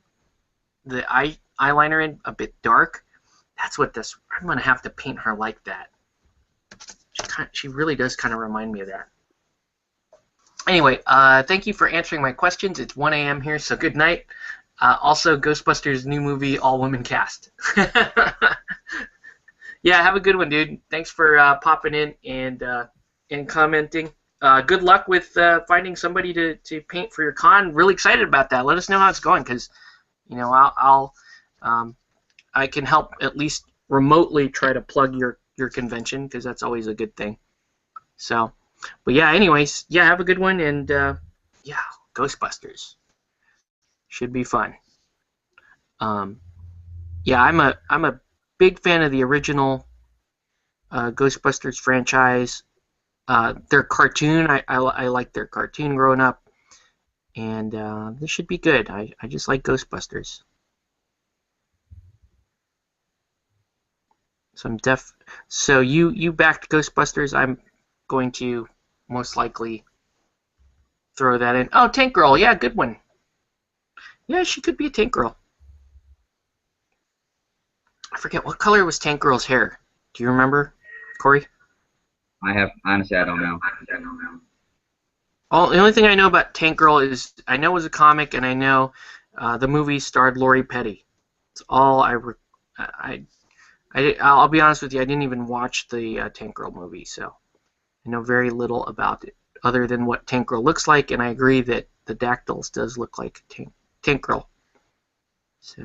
the eyeliner in a bit dark. That's what this. I'm gonna have to paint her like that. She really does kind of remind me of that. Anyway, thank you for answering my questions. It's 1 a.m. here, so good night. Also, Ghostbusters new movie, all women cast. Yeah, have a good one, dude. Thanks for popping in and commenting. Good luck with finding somebody to paint for your con. Really excited about that. Let us know how it's going, because I can help at least remotely try to plug your convention, because that's always a good thing. So, but yeah, anyways, yeah, have a good one, and yeah, Ghostbusters should be fun. Yeah, I'm a big fan of the original Ghostbusters franchise. Their cartoon, I liked their cartoon growing up, and this should be good. I just like Ghostbusters. So you backed Ghostbusters. I'm going to most likely throw that in. Oh, Tank Girl, yeah, good one. Yeah, she could be a Tank Girl. I forget what color was Tank Girl's hair. Do you remember, Corey? Honestly, I don't know. The only thing I know about Tank Girl is I know it was a comic, and I know the movie starred Lori Petty. It's all I'll be honest with you, I didn't even watch the Tank Girl movie, so I know very little about it, other than what Tank Girl looks like, and I agree that the Dactyls does look like Tank Girl. So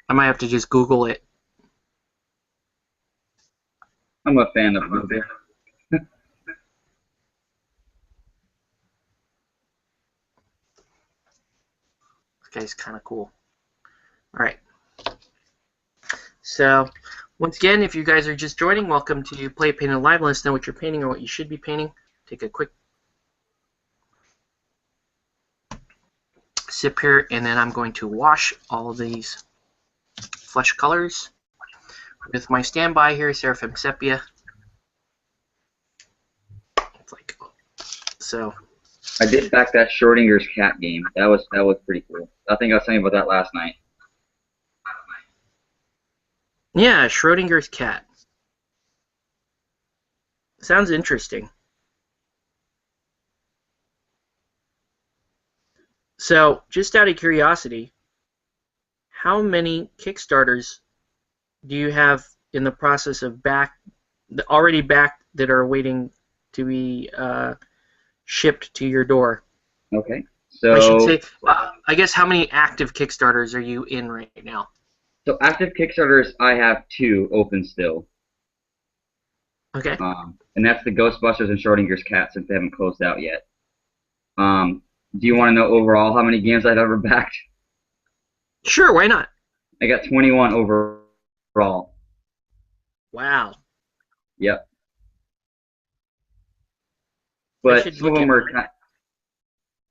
I might have to just Google it. I'm a fan of the movie. This guy's kind of cool. All right. So, once again, if you guys are just joining, welcome to Play Painted Live. Let us know what you're painting or what you should be painting. Take a quick sip here, and then I'm going to wash all of these flesh colors. with my standby here, Seraphim Sepia. It's like, so. I did back that Schrodinger's cat game. That was pretty cool. I think I was telling you about that last night. Yeah, Schrodinger's cat. Sounds interesting. So, just out of curiosity, how many Kickstarters do you have in the process of already backed that are waiting to be shipped to your door? Okay. I should So say, I guess, how many active Kickstarters are you in right now? so active Kickstarters, I have 2 open still. Okay. And that's the Ghostbusters and Schrodinger's cat since they haven't closed out yet. Do you want to know overall how many games I've ever backed? Sure, why not? I got 21 overall. Wow. Yep. But should some of look them at- are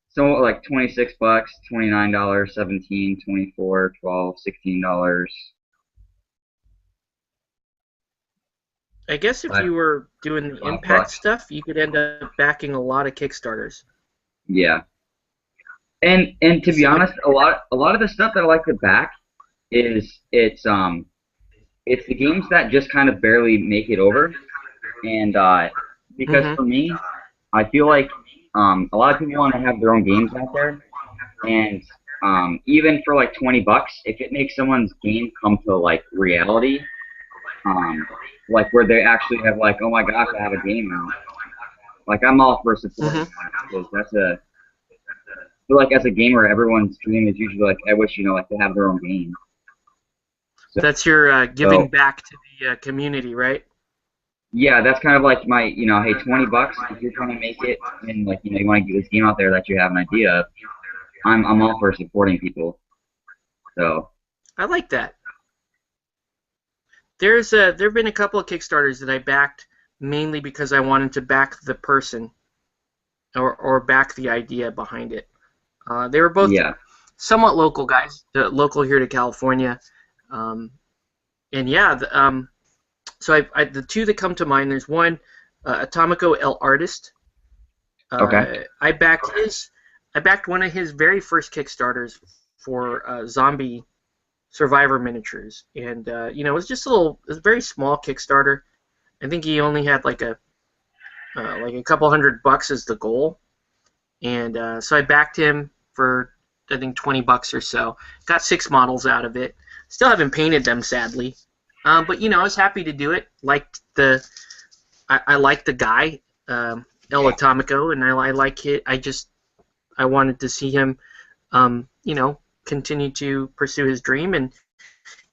some are like $26, $29, $17, $24, $12, $16. I guess if Five- you were doing the $5. impact stuff, you could end up backing a lot of Kickstarters. Yeah. And to be honest, a lot of the stuff that I like to back is it's the games that just kind of barely make it over. And because for me, I feel like a lot of people want to have their own games out there, and even for like $20, if it makes someone's game come to like reality, like where they actually have like, oh my gosh, I have a game now. Like I'm all for supporting that because that's I feel like as a gamer, everyone's dream is usually like, I wish like to have their own game. So, that's your giving back to the community, right? Yeah, that's kind of like my, hey, $20 if you're trying to make it, and like, you want to get this game out there that you have an idea of. I'm all for supporting people. So. I like that. There've been a couple of Kickstarters that I backed mainly because I wanted to back the person, or back the idea behind it. They were both somewhat local guys, local here to California, and yeah, so the 2 that come to mind. There's one, Atomico El Artist. Okay. I backed one of his very first Kickstarters for zombie survivor miniatures, and it was just it was a very small Kickstarter. I think he only had like a couple $100 as the goal, and so I backed him for I think $20 or so. Got 6 models out of it. Still haven't painted them, sadly, but I was happy to do it. I like the guy, El Atomico, and I like it. I wanted to see him, continue to pursue his dream, and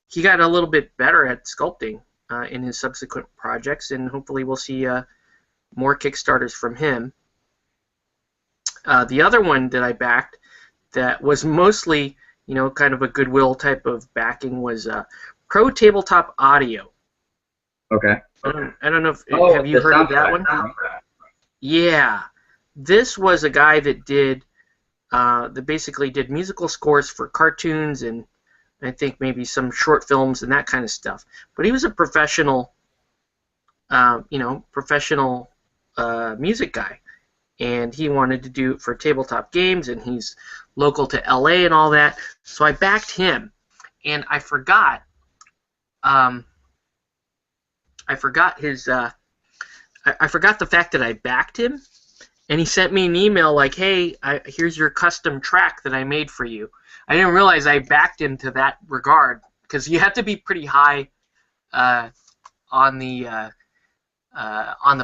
he got a little bit better at sculpting in his subsequent projects, and hopefully we'll see more Kickstarters from him. The other one that I backed that was mostly, kind of a goodwill type of backing was Pro Tabletop Audio. Okay. I don't know if have you heard of that one? Yeah, this was a guy that basically did musical scores for cartoons and I think maybe some short films and that kind of stuff. But he was a professional, music guy, and he wanted to do it for tabletop games, and he's local to LA and all that. So I backed him, and I forgot. I forgot his. I forgot the fact that I backed him, and he sent me an email like, "Hey, here's your custom track that I made for you." I didn't realize I backed him to that regard because you have to be pretty high on the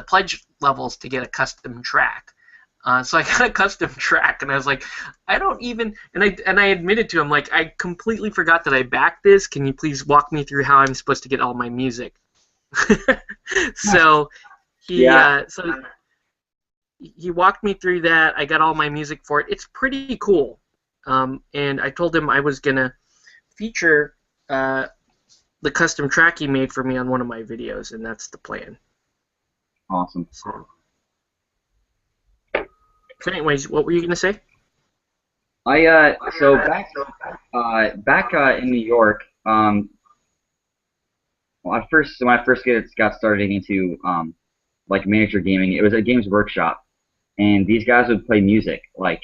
pledge levels to get a custom track. So I got a custom track, and I was like, I don't even, and I admitted to him, like, I completely forgot that I backed this. Can you please walk me through how I'm supposed to get all my music? So he walked me through that. I got all my music for it. It's pretty cool. And I told him I was gonna feature the custom track he made for me on one of my videos, and that's the plan. Awesome. So anyways, what were you gonna say? So back in New York, Well, at first, when I first got started into like miniature gaming, it was at Games Workshop, and these guys would play music like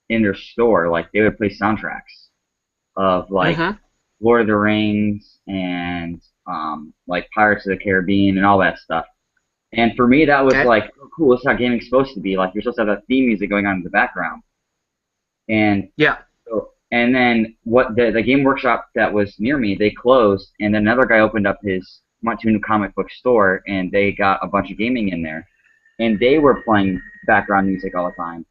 in their store, like they would play soundtracks of like Mm-hmm. Lord of the Rings and like Pirates of the Caribbean and all that stuff. And for me, that was Okay. like, oh, cool. This is how gaming's supposed to be. Like you're supposed to have that theme music going on in the background. And Yeah. and then what the game workshop that was near me, they closed, and then another guy opened up his Montuna comic book store, and they got a bunch of gaming in there, and they were playing background music all the time.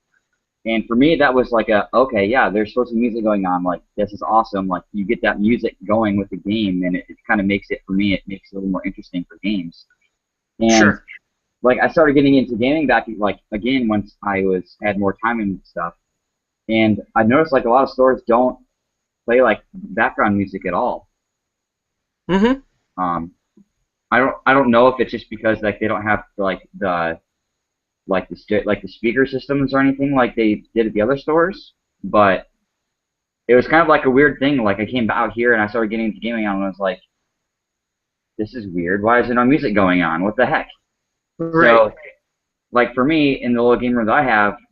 And for me, that was like a okay, yeah, there's supposed to be music going on. Like this is awesome. Like you get that music going with the game, and it kind of makes it for me. It makes it a little more interesting for games. And Sure. like I started getting into gaming back like again once I was had more time and stuff. And I noticed like a lot of stores don't play like background music at all. Mm-hmm. Um, I don't know if it's just because like they don't have like the speaker systems or anything like they did at the other stores, but it was kind of like a weird thing. Like I came out here and I started getting into gaming and I was like, this is weird. Why is there no music going on? What the heck? Right. So like for me in the little game room that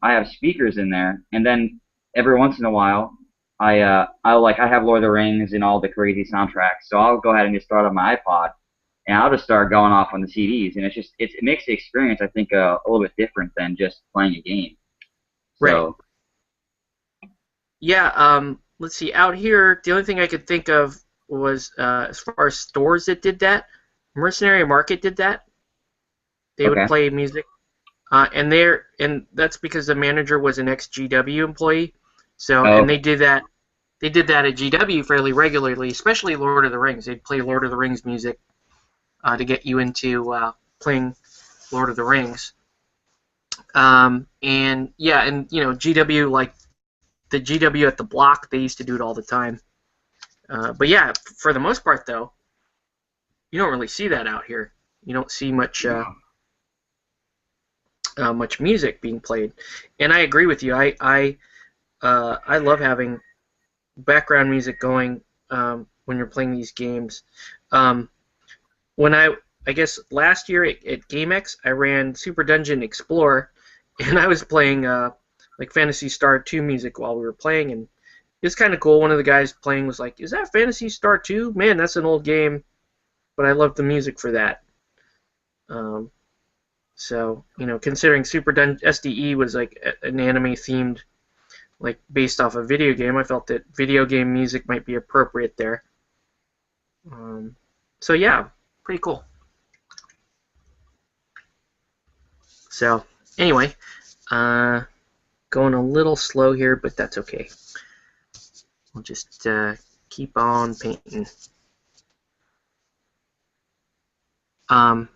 I have speakers in there, and then every once in a while, I have Lord of the Rings and all the crazy soundtracks, so I'll go ahead and just start on my iPod, and I'll just start going off on the CDs, and it makes the experience I think a little bit different than just playing a game. Right. So Yeah. Let's see. Out here, the only thing I could think of was as far as stores that did that. Mercenary Market did that. They would okay, play music, and that's because the manager was an ex-GW employee. So, oh, and okay. they did that. They did that at GW fairly regularly, especially Lord of the Rings. They'd play Lord of the Rings music to get you into playing Lord of the Rings. And yeah, and GW, like the GW at the block, they used to do it all the time. But yeah, for the most part though, you don't really see that out here. You don't see much music being played. And I agree with you. I love having background music going when you're playing these games. Um, when I guess last year at GameX, I ran Super Dungeon Explorer, and I was playing like Phantasy Star 2 music while we were playing, and it was kind of cool. One of the guys playing was like, "Is that Phantasy Star 2? Man, that's an old game, but I love the music for that." Um, so considering Super Dungeon SDE was like an anime themed, like based off a video game, I felt that video game music might be appropriate there. Um, so yeah, pretty cool. So anyway, uh, going a little slow here, but that's okay. We'll just keep on painting. Um,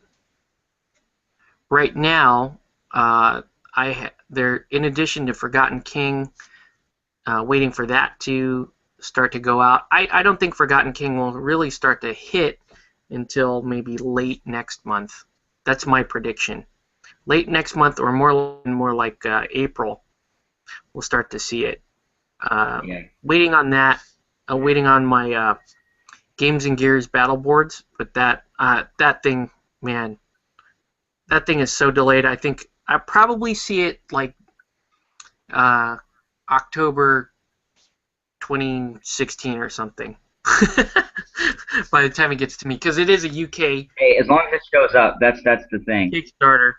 right now, there in addition to Forgotten King, waiting for that to start to go out. I don't think Forgotten King will really start to hit until maybe late next month. That's my prediction. Late next month, or more like April, we'll start to see it. Yeah, Waiting on that. Waiting on my Games and Gears battle boards, but that thing, man, that thing is so delayed. I think I probably see it like uh, October 2016 or something. By the time it gets to me, because it is a UK hey, as long as it shows up, that's the thing. Kickstarter,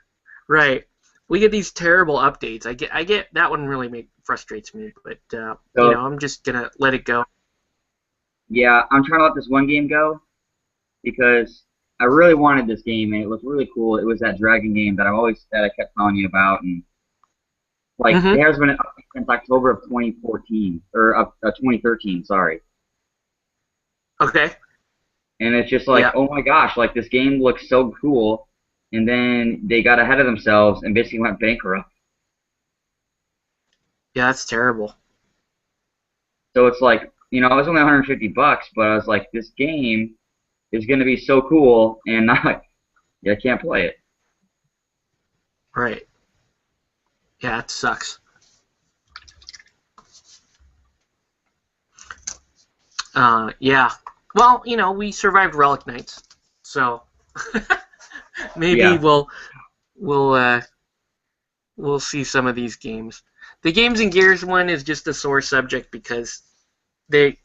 right? We get these terrible updates. I get that one really frustrates me, but So I'm just gonna let it go. yeah, I'm trying to let this one game go because I really wanted this game and it looked really cool. It was that dragon game that I kept telling you about, and like Mm-hmm. it has been up since October of 2014 or 2013, sorry. Okay. And it's just like, Yeah. oh my gosh, like this game looks so cool, and then they got ahead of themselves and basically went bankrupt. Yeah, that's terrible. So it's like, it was only 150 bucks, but I was like, this game is going to be so cool, and yeah, I can't play it. Right. Yeah, it sucks. Yeah. Well, we survived Relic Knights. So maybe Yeah. we'll we'll see some of these games. The Games and Gears one is just a sore subject because they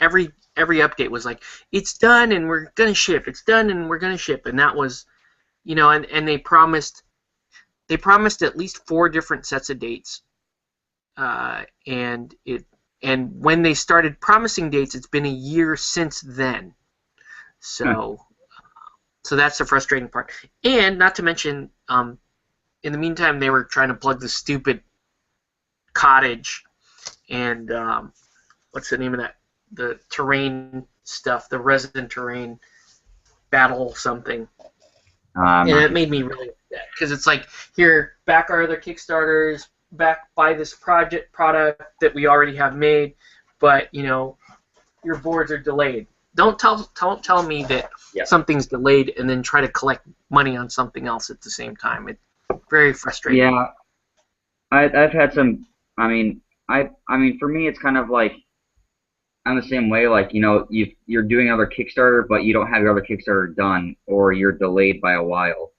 every update was like, it's done and we're gonna ship. It's done and we're gonna ship, and that was, and they promised at least 4 different sets of dates, and when they started promising dates, it's been a year since then. So that's the frustrating part, and not to mention, in the meantime, they were trying to plug the stupid cottage and what's the name of that? The terrain stuff, the resident terrain battle something. And it made me really upset because it's like, here, back our other Kickstarters, back buy this product that we already have made, but your boards are delayed. Don't tell me that something's delayed and then try to collect money on something else at the same time. It's very frustrating. Yeah, I've had some. I mean, for me, it's kind of like I'm the same way. Like, you're doing another Kickstarter, but you don't have your other Kickstarter done, or you're delayed by a while.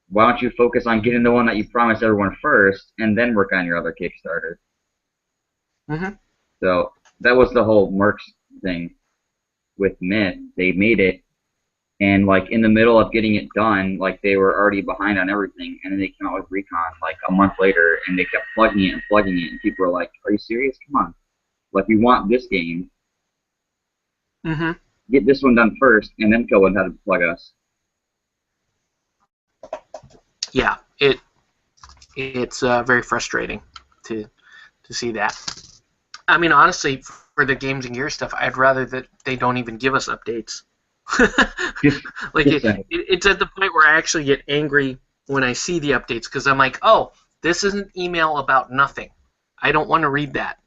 Why don't you focus on getting the one that you promised everyone first, and then work on your other Kickstarter? Mm-hmm. So that was the whole Mercs thing with Myth. They made it, and like in the middle of getting it done, like they were already behind on everything, and then they came out with Recon like a month later, and they kept plugging it, and people were like, "Are you serious? Come on! Like, we want this game. Mm-hmm. Get this one done first, and then go and how to plug us." Yeah, it's very frustrating to see that. I mean, honestly, for the Games and Gears stuff, I'd rather that they don't even give us updates. Like it's at the point where I actually get angry when I see the updates because I'm like, oh, this is an email about nothing. I don't want to read that.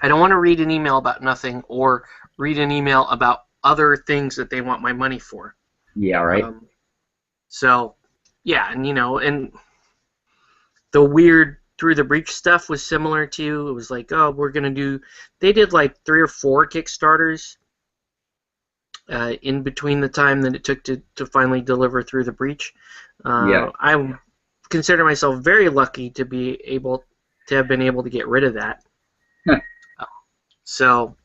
I don't want to read an email about nothing or read an email about other things that they want my money for. Yeah, right. So, yeah, and the weird Through the Breach stuff was similar to. It was like, oh, we're gonna do. They did like 3 or 4 Kickstarters in between the time that it took to finally deliver Through the Breach. I consider myself very lucky to have been able to get rid of that. So,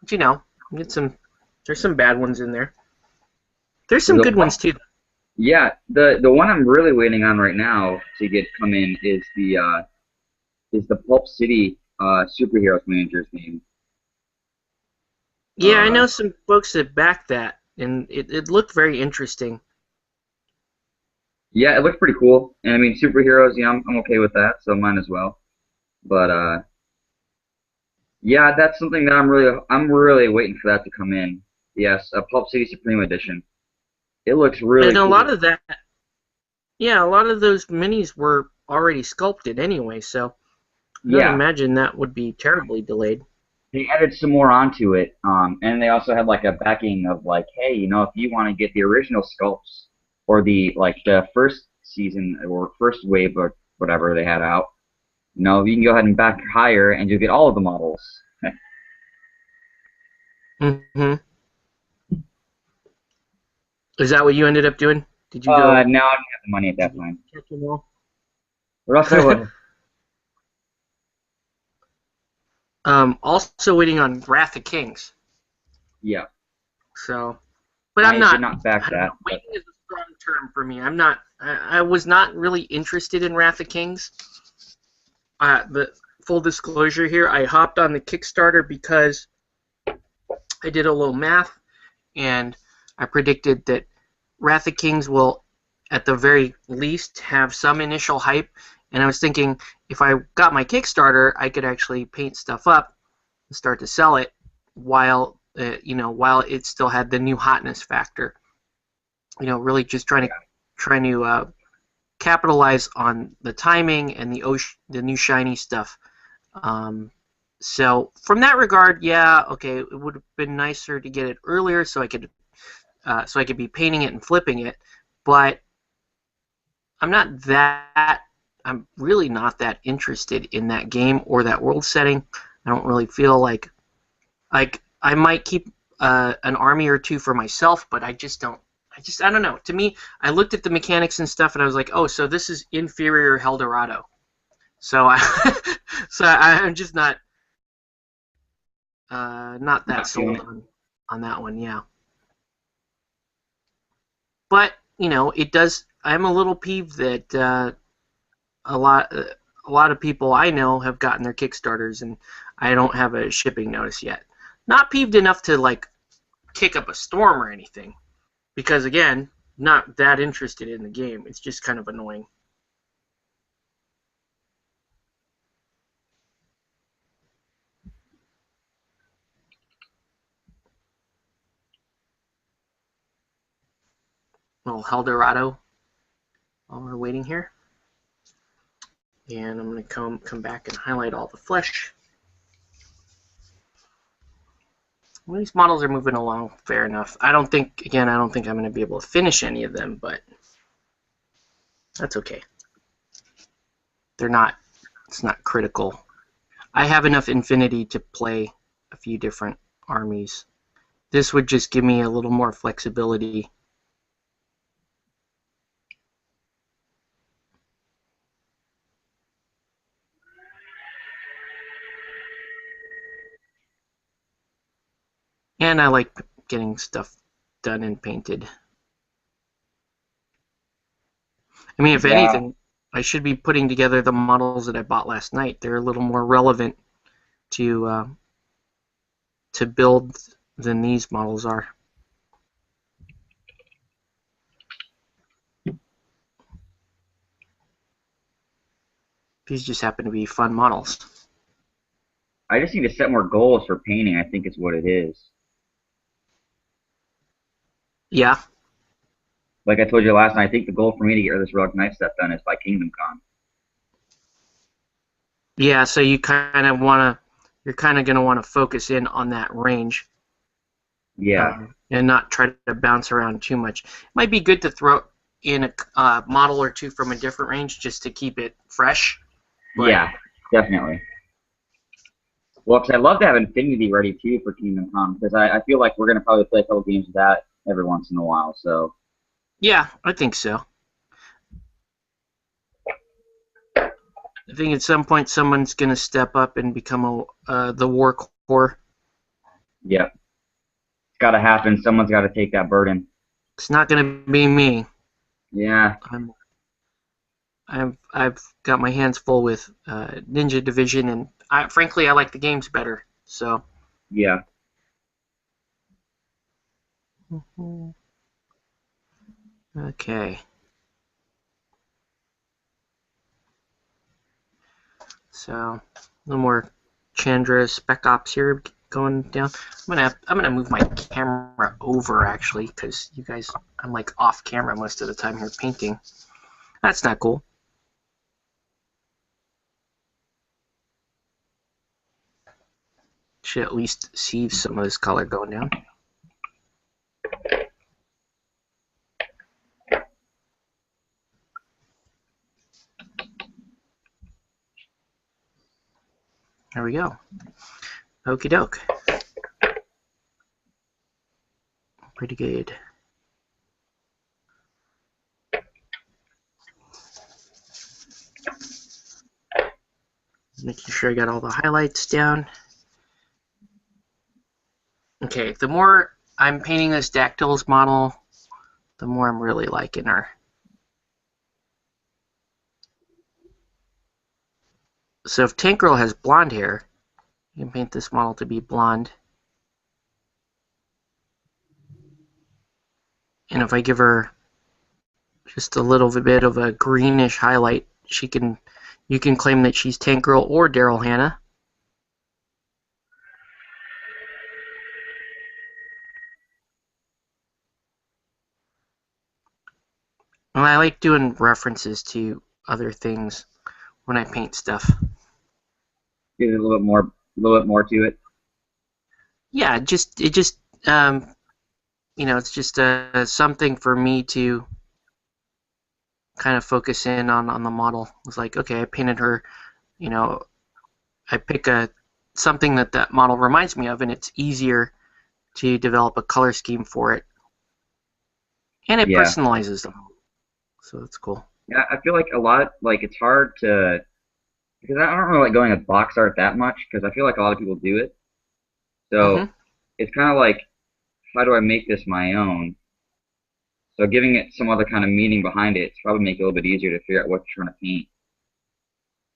there's some bad ones in there. There's some good ones too. Yeah, the one I'm really waiting on right now to come in is the Pulp City Superheroes Managers game. Yeah, I know some folks that backed that, and it looked very interesting. Yeah, it looked pretty cool, and I mean, superheroes. Yeah, I'm okay with that, so mine as well. But yeah, that's something that I'm really waiting for that to come in. Yes, a Pulp City Supreme Edition. It looks really and a cool. lot of that. Yeah, a lot of those minis were already sculpted anyway, so I don't imagine that would be terribly delayed. They added some more onto it, and they also had like a backing of like, hey, if you want to get the original sculpts or the first season or first wave or whatever they had out, you can go ahead and back higher and you'll get all of the models. Mm-hmm. Is that what you ended up doing? Did you go? No, I didn't have the money at that time. Or else I would. Also waiting on Wrath of Kings. Yeah. So, but I'm not. I did not back that. Waiting is a strong term for me. I'm not. I was not really interested in Wrath of Kings. The full disclosure here, I hopped on the Kickstarter because I did a little math, and I predicted that Wrath of Kings will, at the very least, have some initial hype. And I was thinking, if I got my Kickstarter, I could actually paint stuff up and start to sell it while it still had the new hotness factor. Really just trying to capitalize on the timing and the new shiny stuff. So from that regard, yeah, okay, it would have been nicer to get it earlier so I could be painting it and flipping it, but I'm really not that interested in that game or that world setting. I don't really feel like I might keep an army or two for myself, but I don't know. To me, I looked at the mechanics and stuff, and I was like, oh, so this is inferior Helldorado. So I'm just not that sold on that one. Yeah. But it does. I'm a little peeved that a lot of people I know have gotten their Kickstarters, and I don't have a shipping notice yet. Not peeved enough to like kick up a storm or anything, because again, not that interested in the game. It's just kind of annoying. Little Helldorado while we're waiting here. And I'm going to come back and highlight all the flesh. Well, these models are moving along fair enough. I don't think I'm going to be able to finish any of them, but that's okay. It's not critical. I have enough Infinity to play a few different armies. This would just give me a little more flexibility. And I like getting stuff done and painted. I mean, if anything, I should be putting together the models that I bought last night. They're a little more relevant to build than these models are. These just happen to be fun models. I just need to set more goals for painting, I think is what it is. Yeah. Like I told you last night, I think the goal for me to get rid of this Relic Knight stuff done is by Kingdom Come. Yeah, so you're kind of going to want to focus in on that range. Yeah. And not try to bounce around too much. It might be good to throw in a model or two from a different range just to keep it fresh. But yeah, definitely. Well, because I'd love to have Infinity ready too for Kingdom Come, because I feel like we're going to probably play a couple games of that every once in a while. So. Yeah, I think so. I think at some point someone's going to step up and become the war core. Yep. It's got to happen. Someone's got to take that burden. It's not going to be me. Yeah. I've got my hands full with Ninja Division, and frankly, I like the games better. So. Yeah. Okay. So a little more Chandra Spec Ops here going down. I'm gonna move my camera over actually, because you guys, I'm like off camera most of the time here painting. That's not cool. Should at least see some of this color going down. There we go. Okie doke. Pretty good. Making sure I got all the highlights down. Okay, the more I'm painting this Dactyls model, the more I'm really liking her. So if Tank Girl has blonde hair, you can paint this model to be blonde. And if I give her just a little bit of a greenish highlight, you can claim that she's Tank Girl or Daryl Hannah. And I like doing references to other things when I paint stuff. Give it a little bit more to it. Yeah, it's just something for me to kind of focus in on the model. It's like, okay, I painted her, I pick something that model reminds me of, and it's easier to develop a color scheme for it, and it Yeah. personalizes them, so that's cool. Yeah, I feel like a lot, like it's hard to, because I don't really like going with box art that much, because I feel like a lot of people do it. Hmm. So it's kind of like, how do I make this my own? So giving it some other kind of meaning behind it, it's probably make it a little bit easier to figure out what you're trying to paint.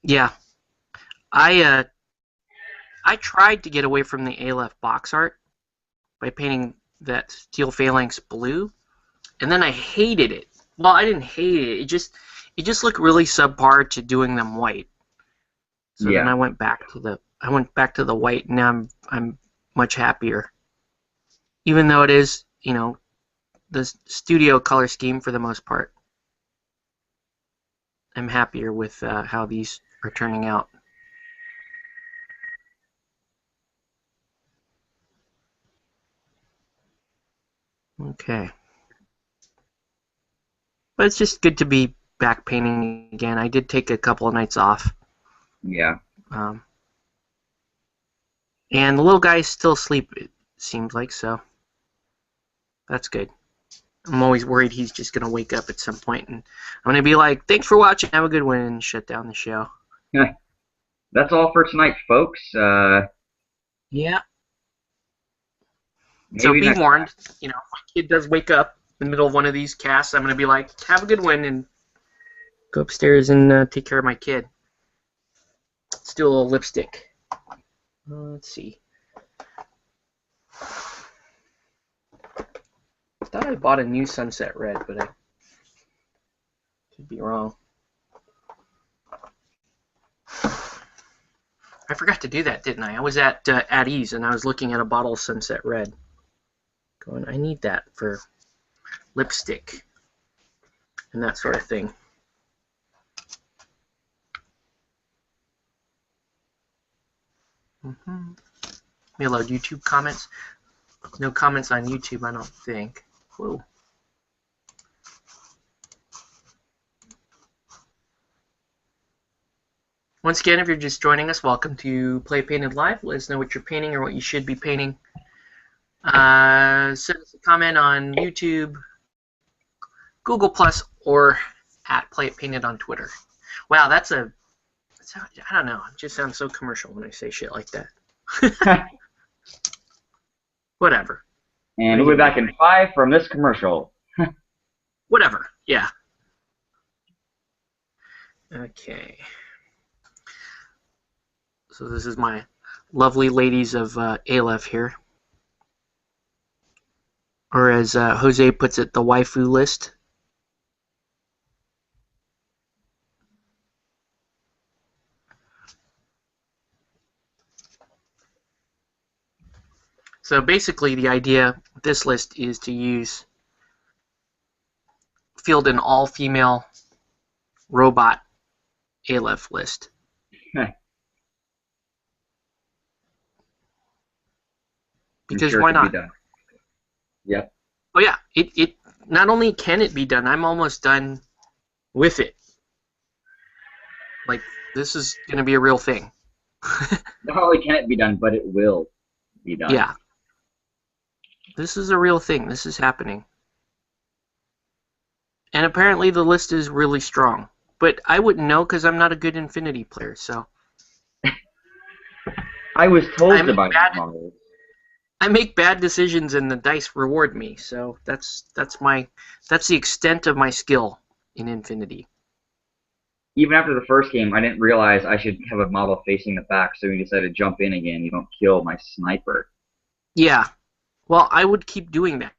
Yeah, I tried to get away from the Aleph box art by painting that steel phalanx blue, and then I hated it. Well, I didn't hate it. It just looked really subpar to doing them white. So then Yeah. I went back to the white, and now I'm much happier. Even though it is, the studio color scheme for the most part, I'm happier with how these are turning out. Okay. But it's just good to be back painting again. I did take a couple of nights off. Yeah. Um, and the little guy's still asleep, it seems like, so that's good. I'm always worried he's just going to wake up at some point, and I'm going to be like, thanks for watching, have a good one, and shut down the show. That's all for tonight, folks. Yeah. So Maybe be next warned, if my kid does wake up in the middle of one of these casts, I'm going to be like, have a good one, and go upstairs and take care of my kid. Let's do a little lipstick. Let's see. I thought I bought a new Sunset Red, but I could be wrong. I forgot to do that, didn't I? I was at Ease, and I was looking at a bottle of Sunset Red. Going, I need that for lipstick and that sort of thing. Let me load YouTube comments. No comments on YouTube, I don't think. Whoa. Once again, if you're just joining us, welcome to Play Painted Live. Let us know what you're painting or what you should be painting. Send us a comment on YouTube, Google Plus, or at Play It Painted on Twitter. Wow, I don't know. It just sounds so commercial when I say shit like that. Whatever. And we'll be back in 5 from this commercial. Whatever. Yeah. Okay. So this is my lovely ladies of Aleph here. Or as Jose puts it, the waifu list. So basically the idea of this list is to field an all-female robot Aleph list. Because sure why not? Yep. Oh yeah, it not only can it be done, I'm almost done with it. Like, this is going to be a real thing. Not only can it be done, but it will be done. Yeah. This is a real thing. This is happening. And apparently the list is really strong. But I wouldn't know because I'm not a good Infinity player, so. I was told to buy bad, models. I make bad decisions and the dice reward me, so that's the extent of my skill in Infinity. Even after the first game, I didn't realize I should have a model facing the back, so we decided to jump in again. You don't kill my sniper. Yeah. Well, I would keep doing that.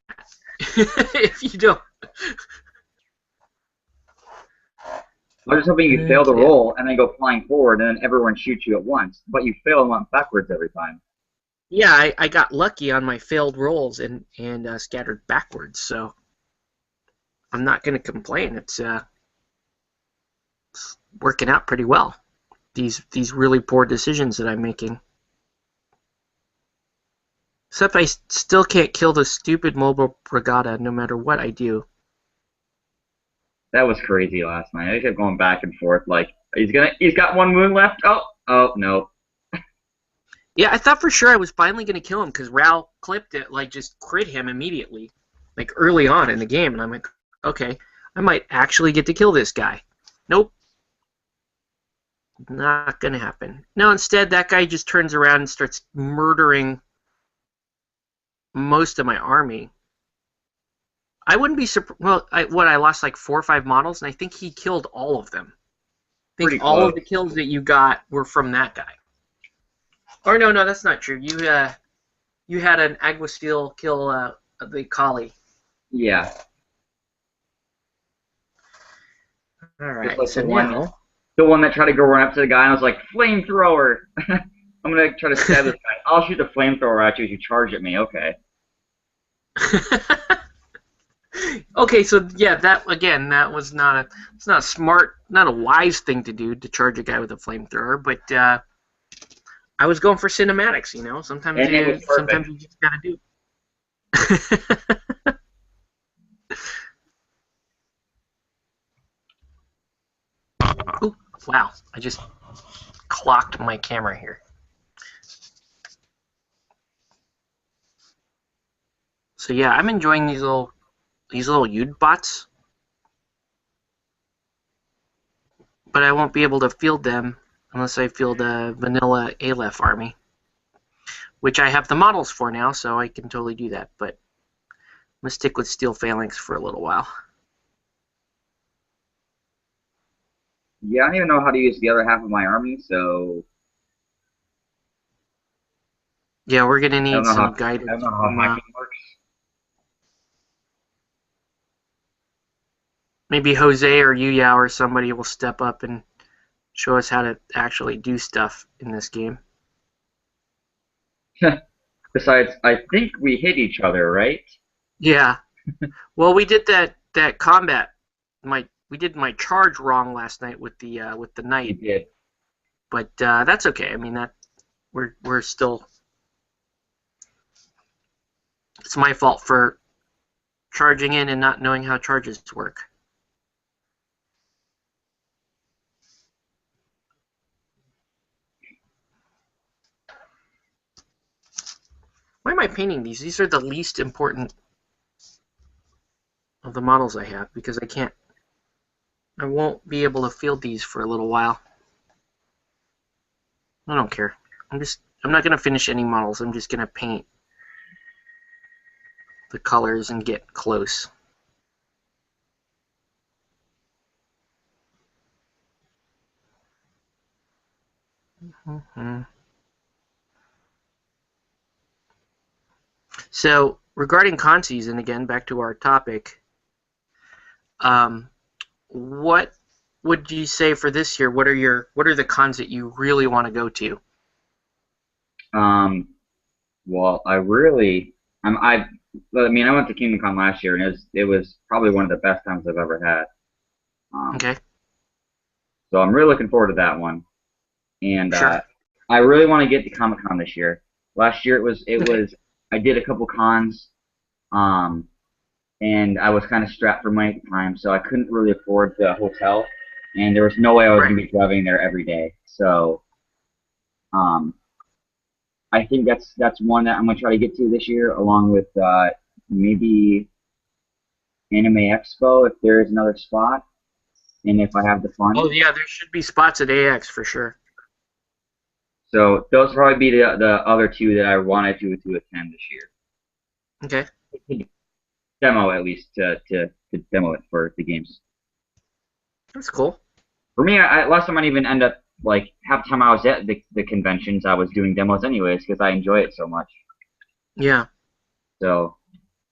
If you don't. I was just hoping you fail the roll and then go flying forward, and then everyone shoots you at once. But you fail and went backwards every time. Yeah, I got lucky on my failed rolls and scattered backwards, so I'm not going to complain. It's working out pretty well. These really poor decisions that I'm making. Except I still can't kill the stupid Mobile Brigada no matter what I do. That was crazy last night. I kept going back and forth like he's got one wound left. Oh no. Yeah, I thought for sure I was finally going to kill him because Ral clipped it, like just crit him immediately, like early on in the game, and I'm like, okay, I might actually get to kill this guy. Nope, not going to happen. No, instead that guy just turns around and starts murdering most of my army. I wouldn't be surprised. Well, I lost like 4 or 5 models, and I think he killed all of them. I think Pretty all close. of the kills that you got were from that guy. Or no, that's not true. You had an Aguasteel kill the collie. Yeah. All Just right, like so the now one that tried to go run up to the guy and I was like, flamethrower. I'm gonna try to stab this guy. I'll shoot the flamethrower at you as you charge at me. Okay. okay, so yeah, that again, that was it's not a smart, not a wise thing to do to charge a guy with a flamethrower, but I was going for cinematics, you know. And it was Sometimes perfect. you just gotta do it. Ooh, wow, I just clocked my camera here. So yeah, I'm enjoying these little Yud bots, but I won't be able to field them unless I field a vanilla Aleph army, which I have the models for now, so I can totally do that. But I'm gonna stick with Steel Phalanx for a little while. Yeah, I don't even know how to use the other half of my army, so Yeah, we're gonna I don't need know some how I don't guidance know how from hacking works. maybe Jose or Yuyao or somebody will step up and show us how to actually do stuff in this game. Besides, I think we hit each other, right? Yeah. Well, we did that combat. We did my charge wrong last night with the We knight, did. but that's okay. I mean that we're still. It's my fault for charging in and not knowing how charges work. Why am I painting these? These are the least important of the models I have because I won't be able to field these for a little while. I don't care. I'm not gonna finish any models. I'm just gonna paint the colors and get close. Mm-hmm. So regarding con season, again, back to our topic, um, what would you say for this year? What are the cons that you really want to go to? Um, well, I mean, I went to Kingdom Come last year, and it was probably one of the best times I've ever had. Okay, So I'm really looking forward to that one, and sure. I really want to get to Comic Con this year. Last year it Okay, was I did a couple cons, um, and I was kind of strapped for money at the time, so I couldn't really afford the hotel, and there was no way I was right. gonna be driving there every day. So um, I think that's one that I'm gonna try to get to this year, along with maybe Anime Expo if there is another spot, and if I have the Oh funds. yeah, there should be spots at AX for sure. So those will probably be the other two that I wanted to attend this year. Okay, Demo at least to demo it for the games. that's cool. For me, last time I didn't even end up like half the time I was at the conventions, I was doing demos anyways because I enjoy it so much. Yeah, So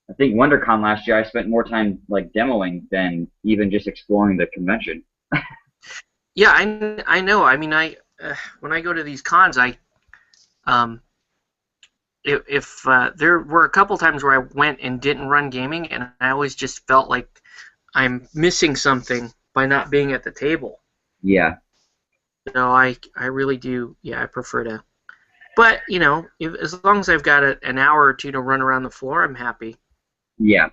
I think WonderCon last year I spent more time like demoing than even just exploring the convention. yeah, I know. I mean, when I go to these cons, um if there were a couple times where I went and didn't run gaming, and I always just felt like I'm missing something by not being at the table. Yeah, So I really do. Yeah, I prefer to. But you know, as long as I've got an hour or two to run around the floor, I'm happy. yeah.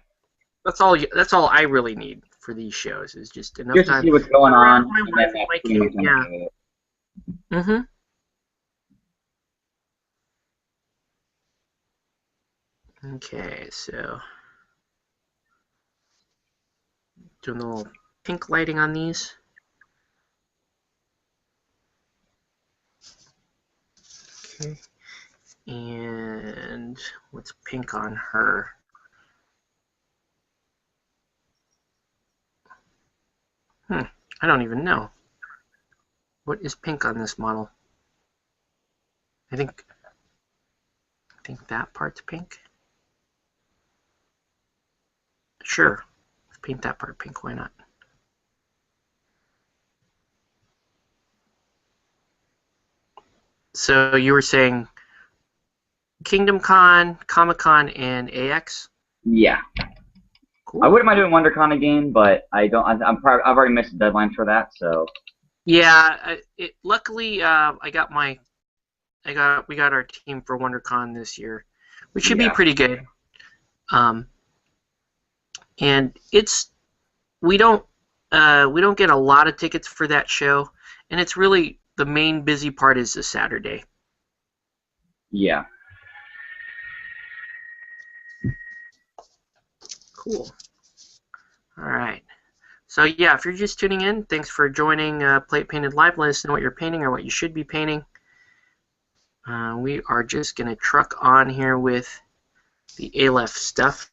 That's all. That's all I really need for these shows is just enough Just to time. see what's going Run around on, with my and then wife and my that's pretty much kid. how much Yeah. of it. Mhm. Okay, so doing a little pink lighting on these. Okay, and what's pink on her? I don't even know. What is pink on this model? I think that part's pink. Sure, let's paint that part pink. Why not? So you were saying Kingdom Con, Comic Con, and AX? Yeah. Cool. I wouldn't mind doing WonderCon again, but I don't. I've already missed the deadline for that, so. Yeah, luckily we got our team for WonderCon this year, which should be pretty good. And we don't get a lot of tickets for that show, and it's really the main busy part is the Saturday. Yeah. Cool. All right. So yeah, if you're just tuning in, thanks for joining Play It Painted Live. Let us know what you're painting or what you should be painting. We are just going to truck on here with the Aleph stuff.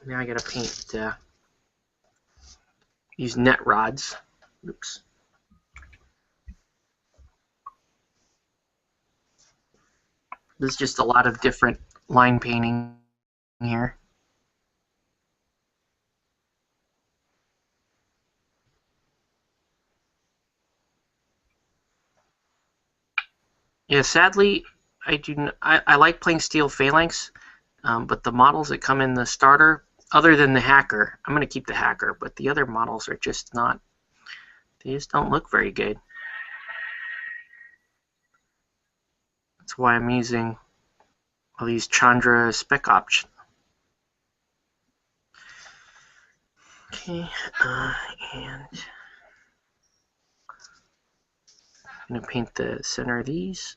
Now I got to paint these net rods. Oops. There's just a lot of different line painting here. Yeah, sadly, I like playing Steel Phalanx, but the models that come in the starter, other than the Hacker, I'm going to keep the Hacker, but the other models are just not. They just don't look very good. That's why I'm using all these Chandra spec options. Okay, and I'm going to paint the center of these.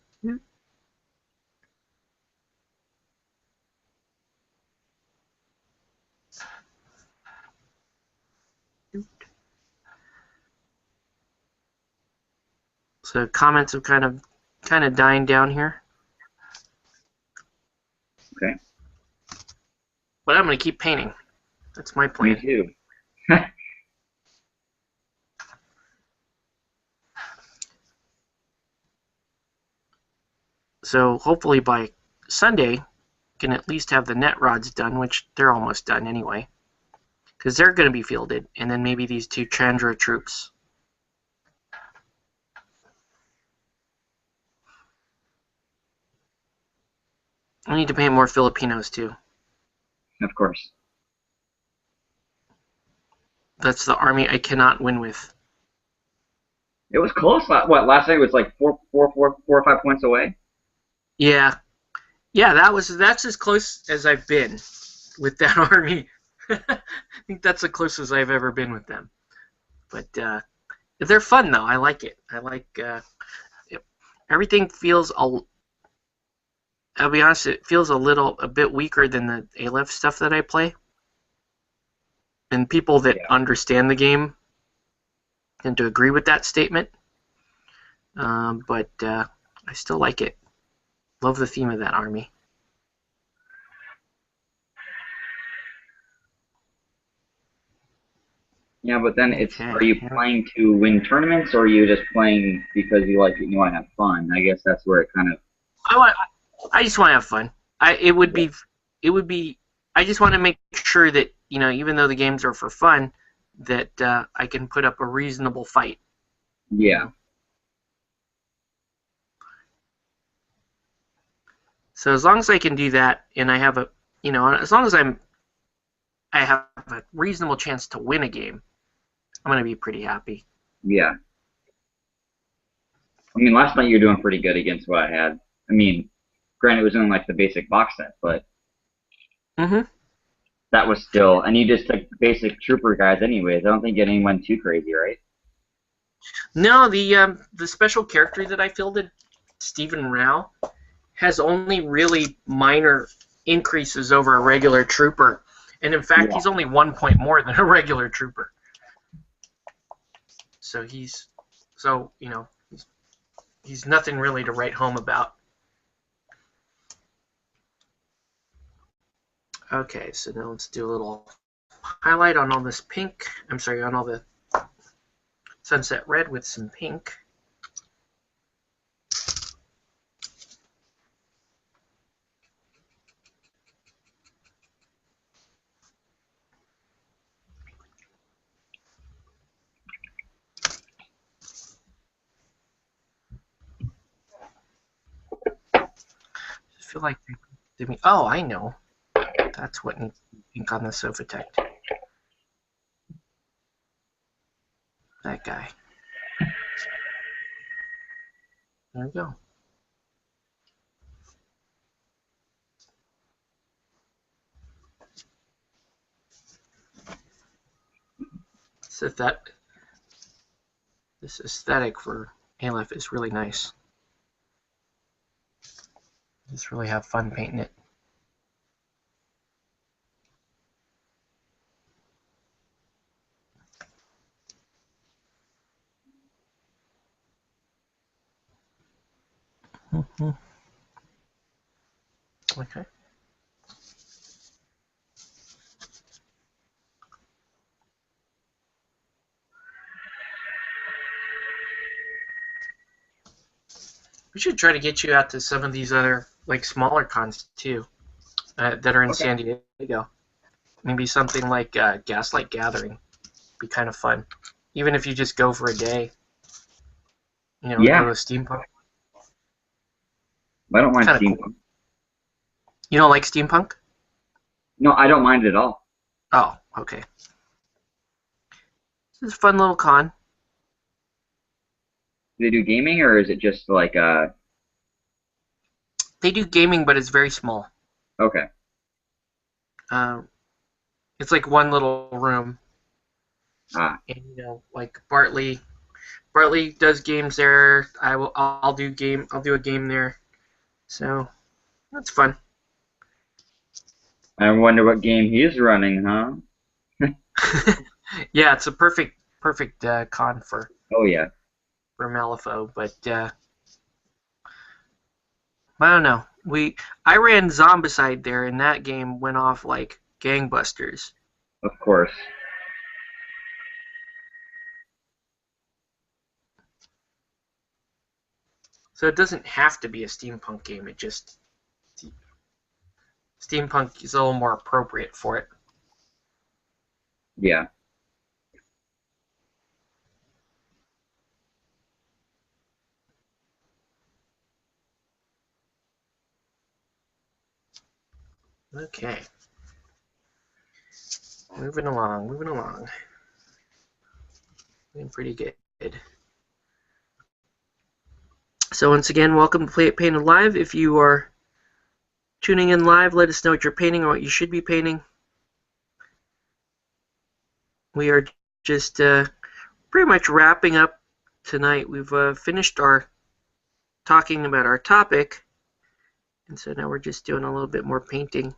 So comments have kind of dying down here. Okay. But I'm going to keep painting. That's my plan. Me too. So hopefully by Sunday, can at least have the net rods done, which they're almost done anyway, because they're going to be fielded, and then maybe these two Chandra troops. I need to paint more Filipinos too. Of course. That's the army I cannot win with. It was close. Last night was like four or 5 points away. Yeah, that's as close as I've been with that army. I think that's the closest I've ever been with them. But they're fun though. I like it. I like everything feels. I'll be honest, it feels a bit weaker than the Aleph stuff that I play. And people that understand the game tend to agree with that statement. But I still like it. Love the theme of that army. Yeah, but then are you playing to win tournaments, or are you just playing because you like it and you want to have fun? I guess that's where it kind of. I just want to have fun. I just want to make sure that, even though the games are for fun, that I can put up a reasonable fight. Yeah. So as long as I can do that, and I have as long as I have a reasonable chance to win a game, I'm going to be pretty happy. Yeah. I mean, last night you were doing pretty good against what I had. I mean, granted, it was in like the basic box set, but that was still, and you just took basic trooper guys anyways. I don't think anyone went too crazy, right? No, the special character that I fielded, Stephen Rao, has only really minor increases over a regular trooper. And in fact, Yeah. he's only 1 point more than a regular trooper. So he's nothing really to write home about. Okay, so now let's do a little highlight on all this pink. I'm sorry, on all the sunset red with some pink. I feel like did me. Oh, I know. That's what needs pink on the Sofitect. That guy. There we go. So this aesthetic for Aleph is really nice. Just really have fun painting it. Okay. We should try to get you out to some of these other like smaller cons too, that are in San Diego. Maybe something like Gaslight Gathering. Be kind of fun, even if you just go for a day. You know, Yeah. go to steampunk. I don't mind Kinda steampunk. cool. You don't like steampunk? No, I don't mind it at all. Oh, okay. This is a fun little con. Do they do gaming, or is it just like They do gaming, but it's very small. okay? It's like one little room. Ah, And you know, like Bartley does games there. I'll do a game there. So that's fun. I wonder what game he's running, huh? Yeah, it's a perfect con for Oh yeah. Malifaux, but I don't know. I ran Zombicide there, and that game went off like gangbusters. Of course. So it doesn't have to be a steampunk game. Steampunk is a little more appropriate for it. Yeah. Okay. Moving along. Doing pretty good. So once again, welcome to Play It Painted Live. If you are tuning in live, let us know what you're painting or what you should be painting. We are just pretty much wrapping up tonight. We've finished our talking about our topic, and so now we're just doing a little bit more painting.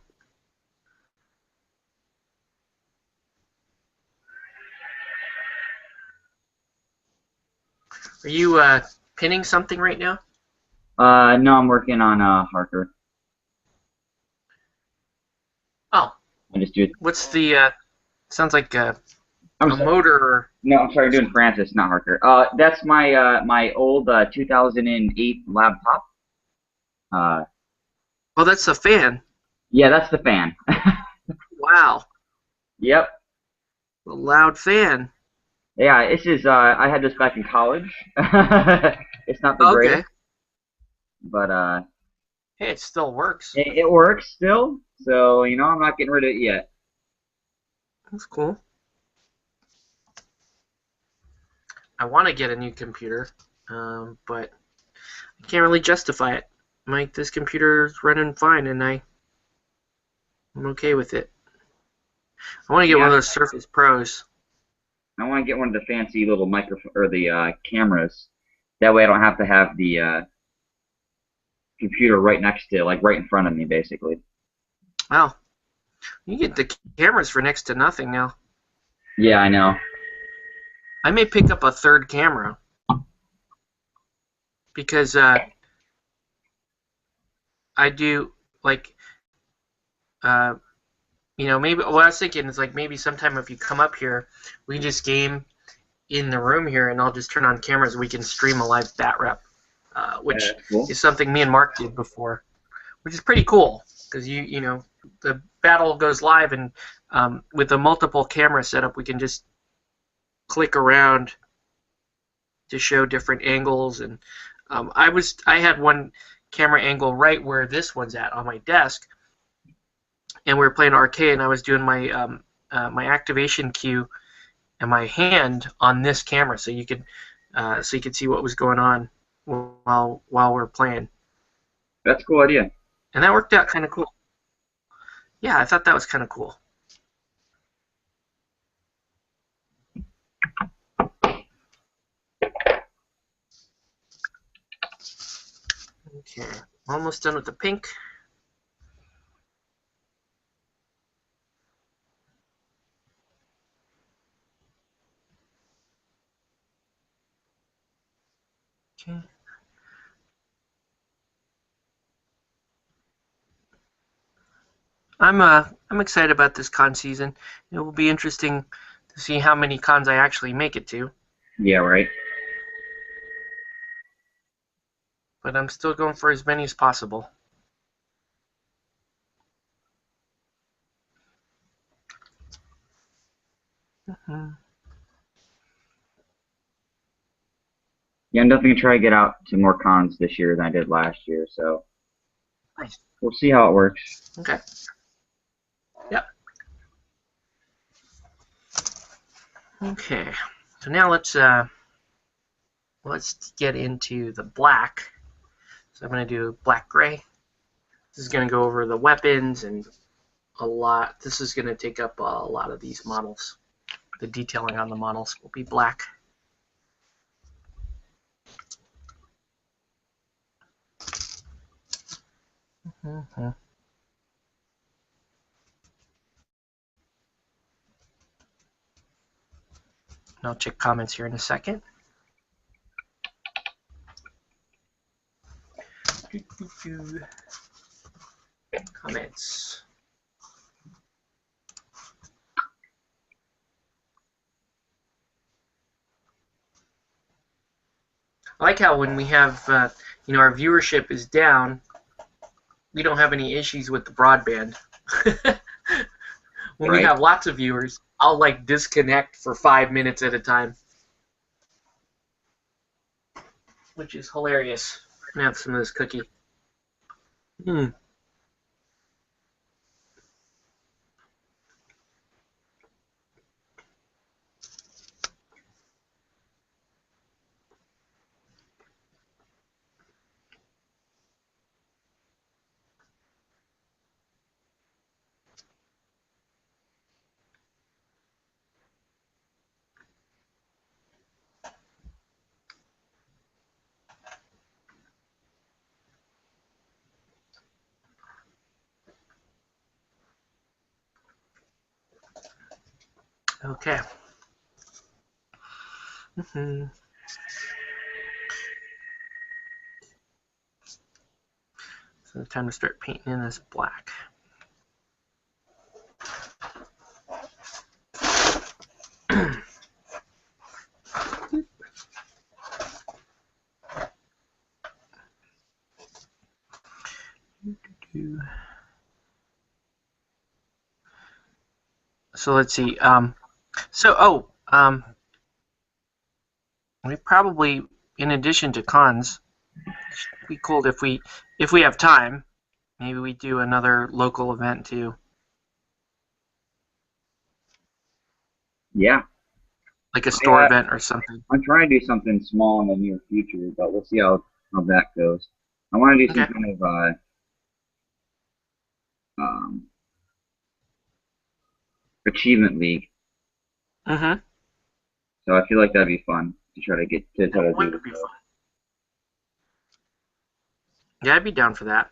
Are you pinning something right now? No, I'm working on Harker. Oh. I just do it. What's the sounds like a I'm motor. No, I'm sorry, I'm doing Francis, not Harker. That's my my old 2008 laptop. Oh, that's a fan. Yeah, that's the fan. Wow. Yep. A loud fan. Yeah, this is I had this back in college. It's not the Okay. greatest, but Hey, it still works. it works still. So you know, I'm not getting rid of it yet. That's cool. I want to get a new computer, but I can't really justify it. This computer's running fine, and I'm okay with it. I want to get one of those Surface Pros. I want to get one of the fancy little microphone or the cameras. That way, I don't have to have the computer right next to, like right in front of me, basically. Wow. You get the cameras for next to nothing now. Yeah, I know. I may pick up a third camera because I do like maybe what I was thinking is like maybe sometime if you come up here, we just game in the room here, and I'll just turn on cameras. And we can stream a live bat rep, Yeah, which that's cool. is something me and Mark did before, which is pretty cool because the battle goes live, and with a multiple camera setup, we can just click around to show different angles. And I had one camera angle right where this one's at on my desk, and we were playing arcade, and I was doing my activation cue and my hand on this camera, so you could see what was going on while we're playing, That's a cool idea. and that worked out kind of cool. Yeah, I thought that was kind of cool. Okay, almost done with the pink. Okay. I'm excited about this con season. It will be interesting to see how many cons I actually make it to. Yeah, right. But I'm still going for as many as possible. Mm-hmm. Yeah, I'm definitely gonna try to get out to more cons this year than I did last year, so Nice. we'll see how it works. Okay. Yep. Okay. So now let's get into the black. So I'm going to do black gray. This is going to go over the weapons and a lot. This is going to take up a lot of these models. The detailing on the models will be black. Mm-hmm. I'll check comments here in a second. Comments. I like how when we have, our viewership is down, we don't have any issues with the broadband. When we Right. have lots of viewers, I'll like disconnect for 5 minutes at a time, which is hilarious. I'm gonna have some of this cookie. Mm. Okay. Mm-hmm. So it's time to start painting in this black. So let's see. We probably, in addition to cons, it'd be cool if we have time, maybe we do another local event too, Yeah. like a store Yeah, event or something. I'm trying to do something small in the near future, but we'll see how that goes. I want to do some Okay. kind of um, achievement league. Mm-hmm. So I feel like that'd be fun to try to get to try to That would do. be fun. Yeah, I'd be down for that.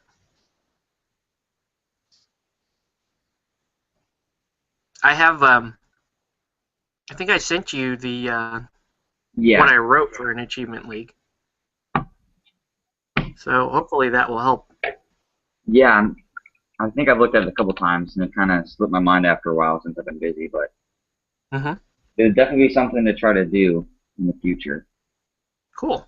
I have I think I sent you the what Yeah, I wrote for an achievement league. So hopefully that will help. yeah. I think I've looked at it a couple times, and it kind of slipped my mind after a while since I've been busy. But Hmm. it'd definitely be something to try to do in the future. Cool.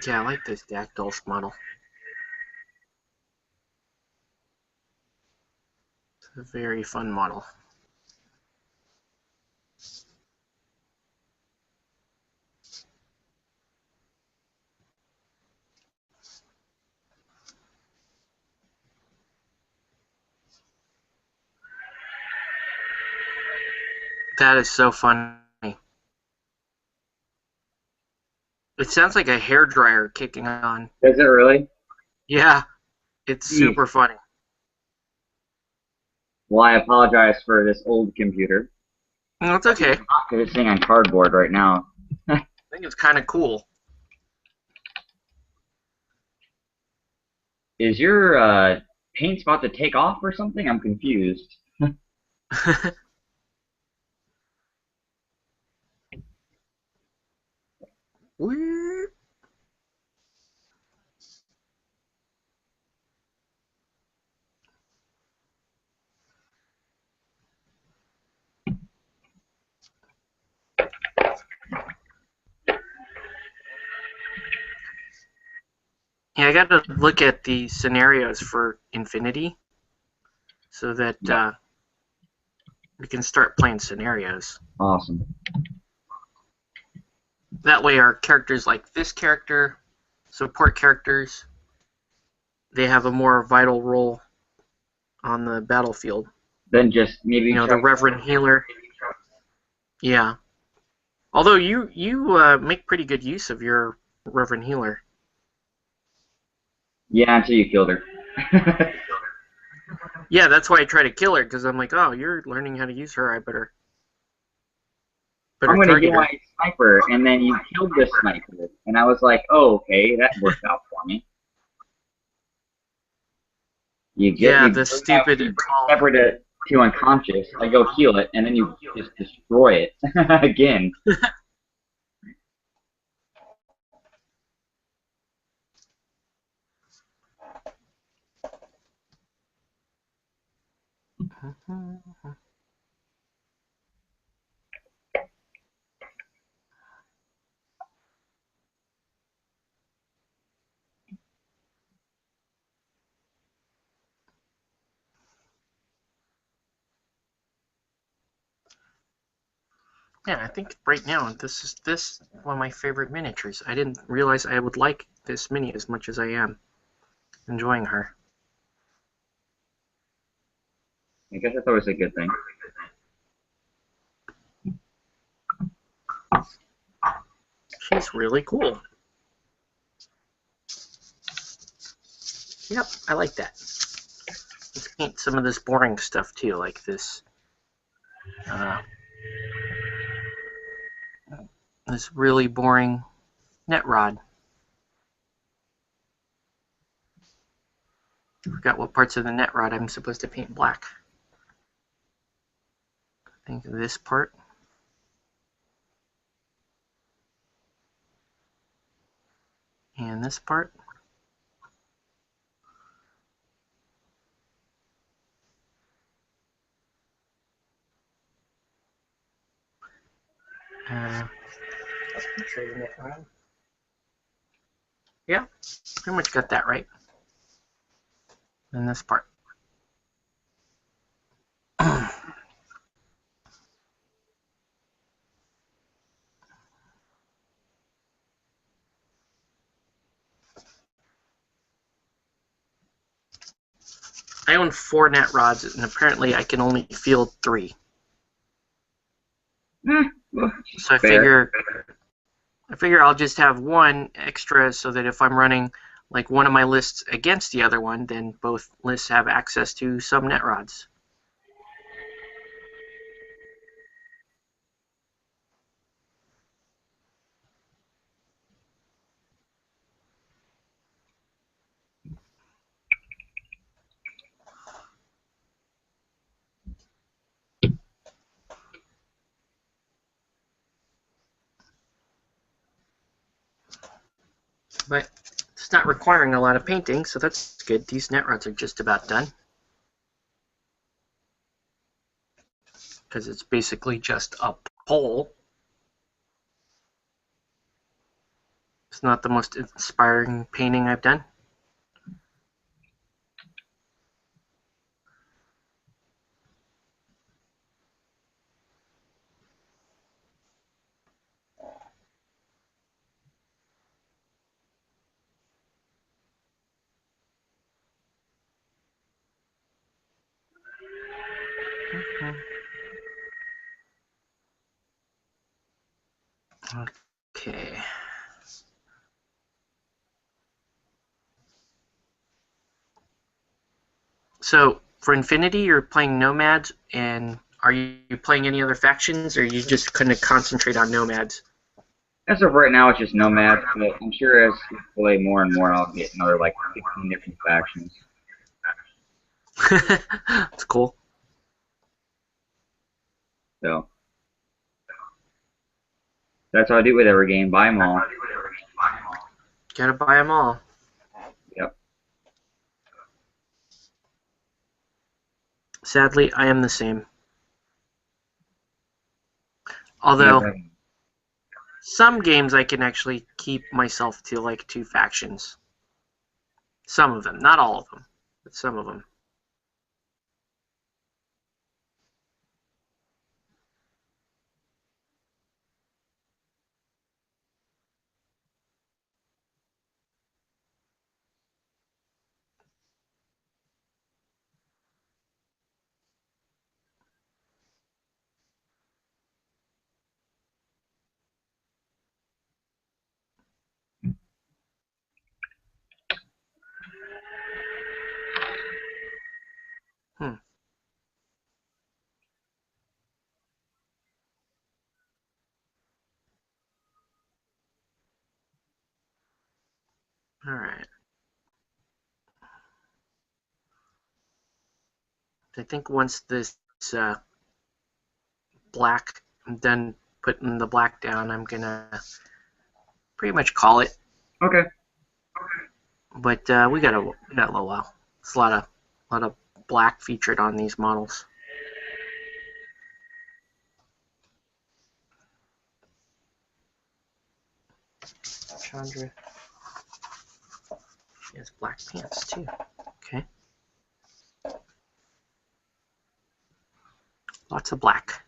Yeah, I like this Dactyls model. It's a very fun model. That is so funny. It sounds like a hairdryer kicking on. Does it really? Yeah, it's Jeez. super funny. Well, I apologize for this old computer. No, it's okay. I'm just sitting on cardboard right now. I think it's kind of cool. Is your paint spot to take off or something? I'm confused. Woo. Yeah, I got to look at the scenarios for Infinity so that we can start playing scenarios. Awesome. That way, our characters like this character, support characters, they have a more vital role on the battlefield. Then just maybe You know, the try. Reverend Healer. Yeah. Although you make pretty good use of your Reverend Healer. Yeah, until you killed her. Yeah, that's why I try to kill her, because I'm like, oh, you're learning how to use her. I better I'm gonna target get her. my sniper, and then you killed this sniper, and I was like, oh, okay, that worked out for me. Yeah, You the bring my stupid. sniper to unconscious. I go heal it, and then you just destroy it again. Yeah, I think right now this is one of my favorite miniatures. I didn't realize I would like this mini as much as I am enjoying her. I guess that's always a good thing. She's really cool. Yep, I like that. Let's paint some of this boring stuff too, like this. This really boring net rod. Forgot what parts of the net rod I'm supposed to paint black. I think this part. And this part. Show the net rod. Yeah, pretty much got that right. And this part. I own 4 net rods, and apparently I can only field 3. Well, So fair. I figure I'll just have one extra so that if I'm running like one of my lists against the other one, then both lists have access to some net rods. But it's not requiring a lot of painting, so that's good. These net rods are just about done. Because it's basically just a pole. It's not the most inspiring painting I've done. Okay. So for Infinity, you're playing Nomads, and are you playing any other factions, or you just kind of concentrate on Nomads? As of right now, it's just Nomads, but I'm sure as we play more and more, I'll get another like 15 different factions. That's cool. So that's how I do it with every game. Buy them all. Gotta buy them all. Yep. Sadly, I am the same. You Although never have. some games I can actually keep myself to like 2 factions. Some of them, not all of them, but some of them. Hmm. All right. I think once this uh, black, I'm done putting the black down, I'm gonna pretty much call it. Okay. But we got a little while. It's a lot of black featured on these models. Chandra, she has black pants too. Okay, lots of black.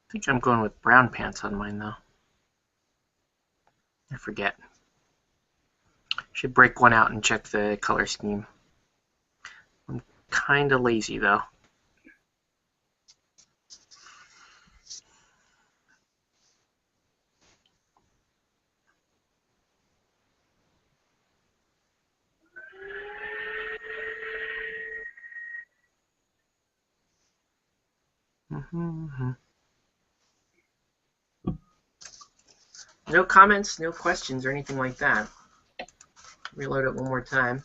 I think I'm going with brown pants on mine though. I forget. Should break one out and check the color scheme. I'm kind of lazy though. Mm-hmm. No comments, no questions, or anything like that. Reload it one more time.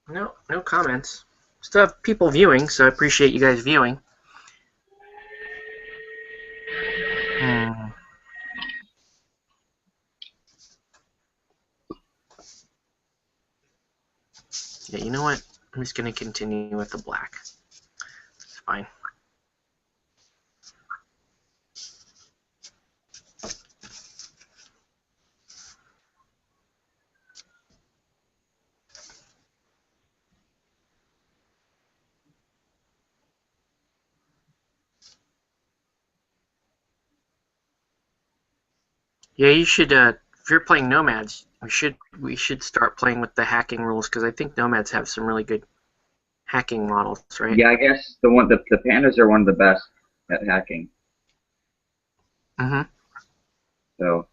No comments. Still have people viewing, so I appreciate you guys viewing. Hmm. Yeah, you know what? I'm just going to continue with the black. It's fine. Yeah, you should. If you're playing Nomads, we should start playing with the hacking rules because I think Nomads have some really good hacking models, right? Yeah, I guess the pandas are one of the best at hacking. Mm-hmm. So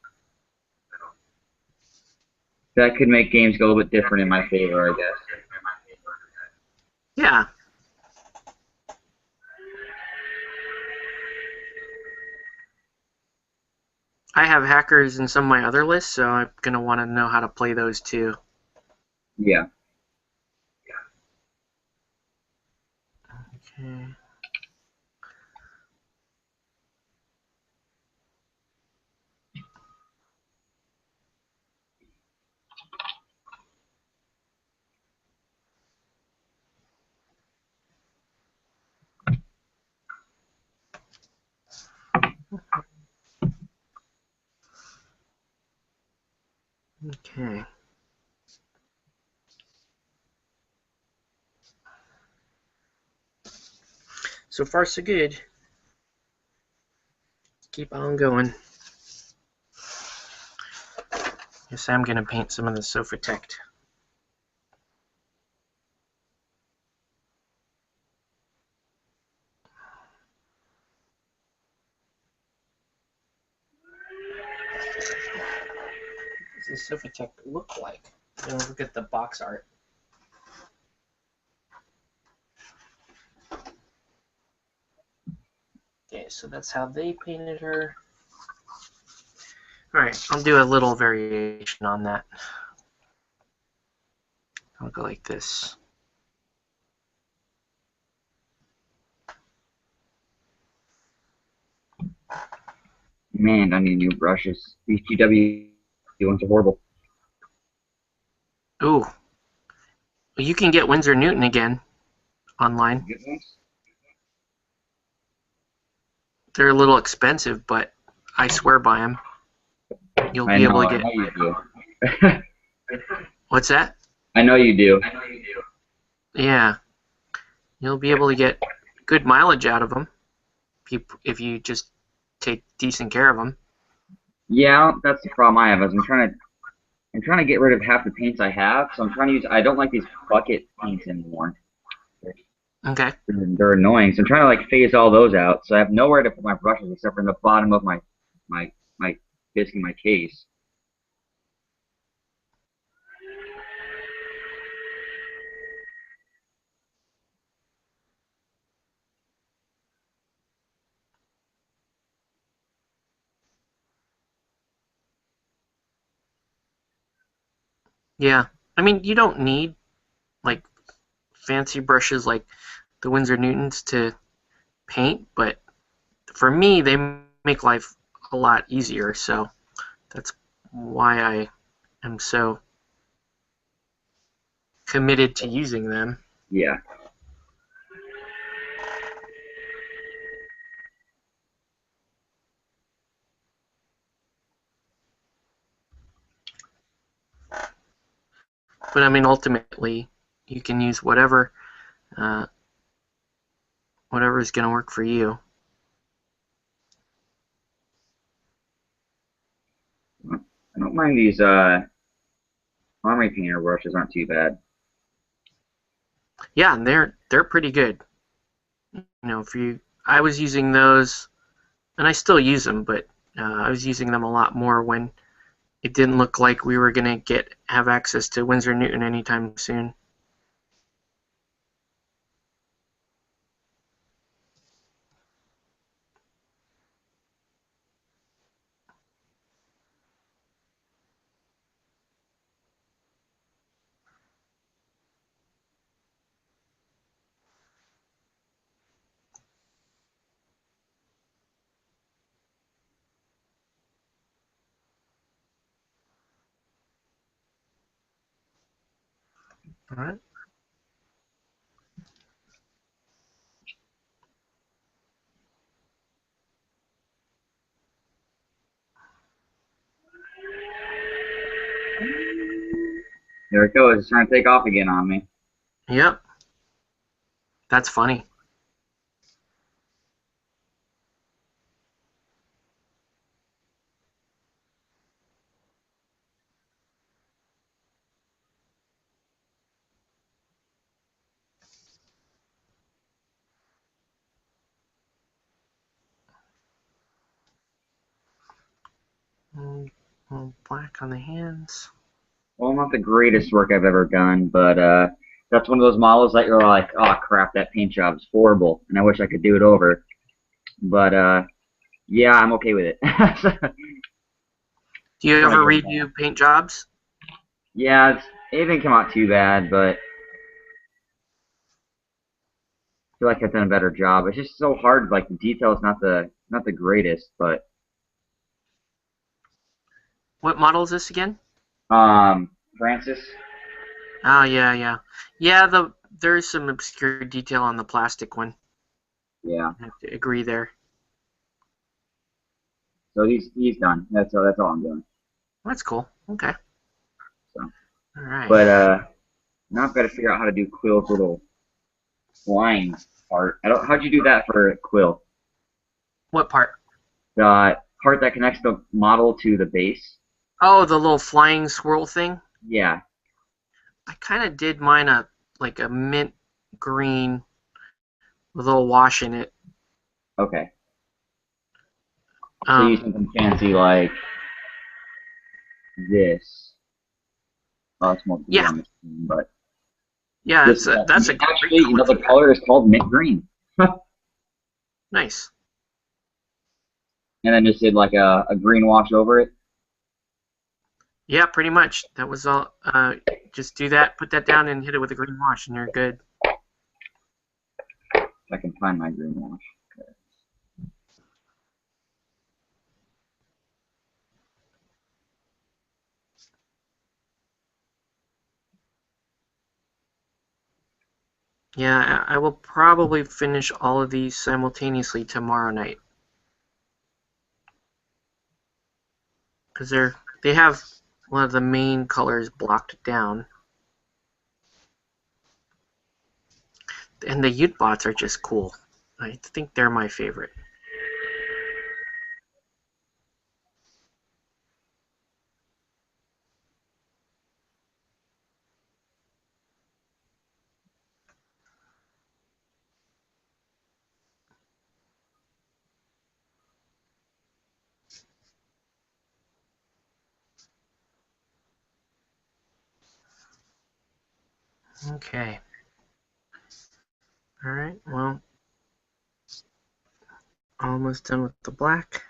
that could make games go a little bit different in my favor, I guess. Yeah. I have hackers in some of my other lists, so I'm gonna want to know how to play those too. Yeah. Okay. Okay. So far, so good. Keep on going. Yes, I'm gonna paint some of the Sofitect. What does the Sofitect look like? Look at the box art. Okay, so that's how they painted her. Alright, I'll do a little variation on that. I'll go like this. Man, I need new brushes. These GW ones are horrible. Ooh, well, you can get Winsor Newton again online. Good ones? They're a little expensive, but I swear by them. You'll be able to I get. know you do. What's that? I know you do. Yeah, you'll be able to get good mileage out of them if you just take decent care of them. Yeah, that's the problem I have. Is I'm trying to get rid of half the paints I have, so I'm trying to use. I don't like these bucket paints anymore. Okay. They're annoying. So I'm trying to like phase all those out. So I have nowhere to put my brushes except for in the bottom of my basically my case. Yeah. I mean, you don't need like fancy brushes like the Winsor Newtons to paint, but for me, they make life a lot easier. So that's why I am so committed to using them. Yeah. But I mean, ultimately, you can use uh, whatever is going to work for you. I don't mind these armory painter brushes aren't too bad. Yeah, and they're pretty good. If you, I was using those, and I still use them, but I was using them a lot more when it didn't look like we were going to have access to Winsor Newton anytime soon. All right. There it goes. It's trying to take off again on me. Yep. That's funny. A little black on the hands. Well, not the greatest work I've ever done, but that's one of those models that you're like, oh crap, that paint job's horrible, and I wish I could do it over. But yeah, I'm okay with it. Do you ever Trying to get redo paint jobs? Yeah, it didn't come out too bad, but I feel like I've done a better job. It's just so hard. Like the detail is not the greatest, but What model is this again? Francis. Oh, yeah. Yeah, there's some obscure detail on the plastic one. Yeah. I have to agree there. So he's done. That's all I'm doing. That's cool. Okay. So, All right. but now I've got to figure out how to do Quill's little flying part. How'd you do that for Quill? What part? The part that connects the model to the base. Oh, the little flying swirl thing? Yeah. I kind of did mine like a mint green with a little wash in it. Okay. So you something fancy like this. Oh, it's more blue Yeah. on the screen, but Yeah, this, that's a actually, great you know, the color is called mint green. Nice. And then just did like a green wash over it. Yeah, pretty much. That was all. Just do that, put that down, and hit it with a green wash, and you're good. If I can find my green wash. Yeah, I will probably finish all of these simultaneously tomorrow night. Because they have one of the main colors blocked down. And the Ute bots are just cool. I think they're my favorite. Okay. Alright, well, almost done with the black.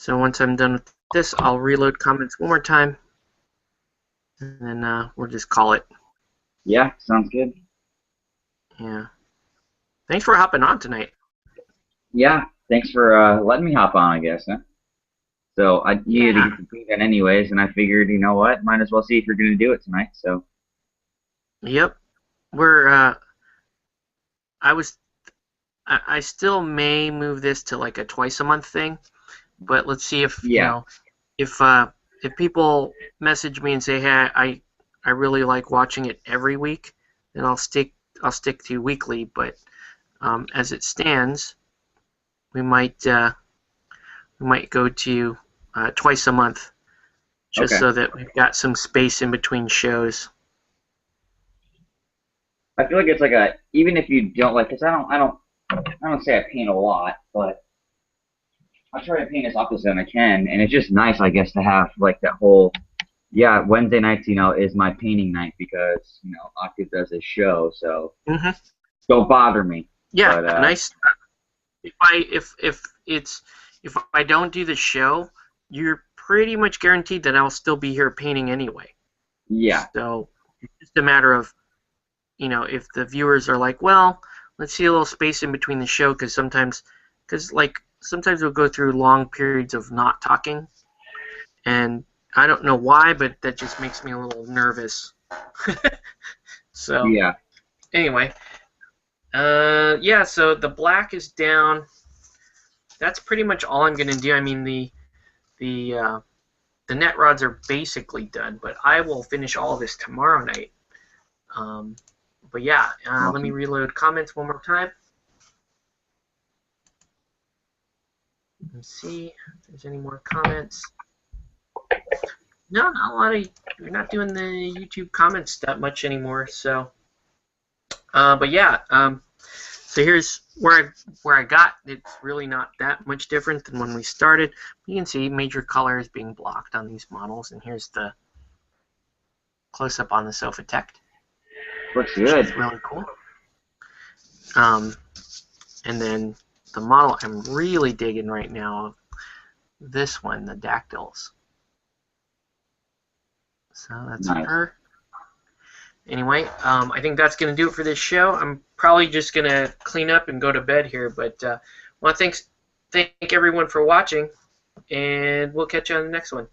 So once I'm done with this, I'll reload comments one more time. And then we'll just call it. Yeah, sounds good. Yeah. Thanks for hopping on tonight. Yeah, thanks for letting me hop on, I guess. Huh? So I needed to Yeah. get the thing done anyways, and I figured, you know what, might as well see if you're going to do it tonight. So Yep. I still may move this to like a twice a month thing, but let's see if yeah, if people message me and say, hey, I really like watching it every week, then I'll stick to weekly. But as it stands, we might go to twice a month, just okay. so that we've got some space in between shows. I feel like it's like even if you don't like, cause I don't say I paint a lot, but I try to paint as often as I can, and it's just nice, I guess, to have like that whole. Yeah, Wednesday nights, is my painting night because Octave does his show, so Mm-hmm. don't bother me. Yeah, But nice. If I don't do the show, you're pretty much guaranteed that I'll still be here painting anyway. yeah, So it's just a matter of, if the viewers are like, well, let's see a little space in between the show, because sometimes we'll go through long periods of not talking, and I don't know why, but that just makes me a little nervous. So yeah. anyway, yeah. So the black is down. that's pretty much all I'm going to do. I mean, the net rods are basically done, but I will finish all of this tomorrow night. But yeah, let me reload comments one more time. Let's see if there's any more comments. No, not a lot of. You're not doing the YouTube comments that much anymore. So, but yeah. So here's where I got. It's really not that much different than when we started. You can see major colors being blocked on these models, and here's the close up on the Sofitect. Looks good. Which is really cool. And then the model I'm really digging right now, this one, the dactyls. So that's nice. her. Anyway, I think that's going to do it for this show. I'm probably just going to clean up and go to bed here, but I want to thank everyone for watching, and we'll catch you on the next one.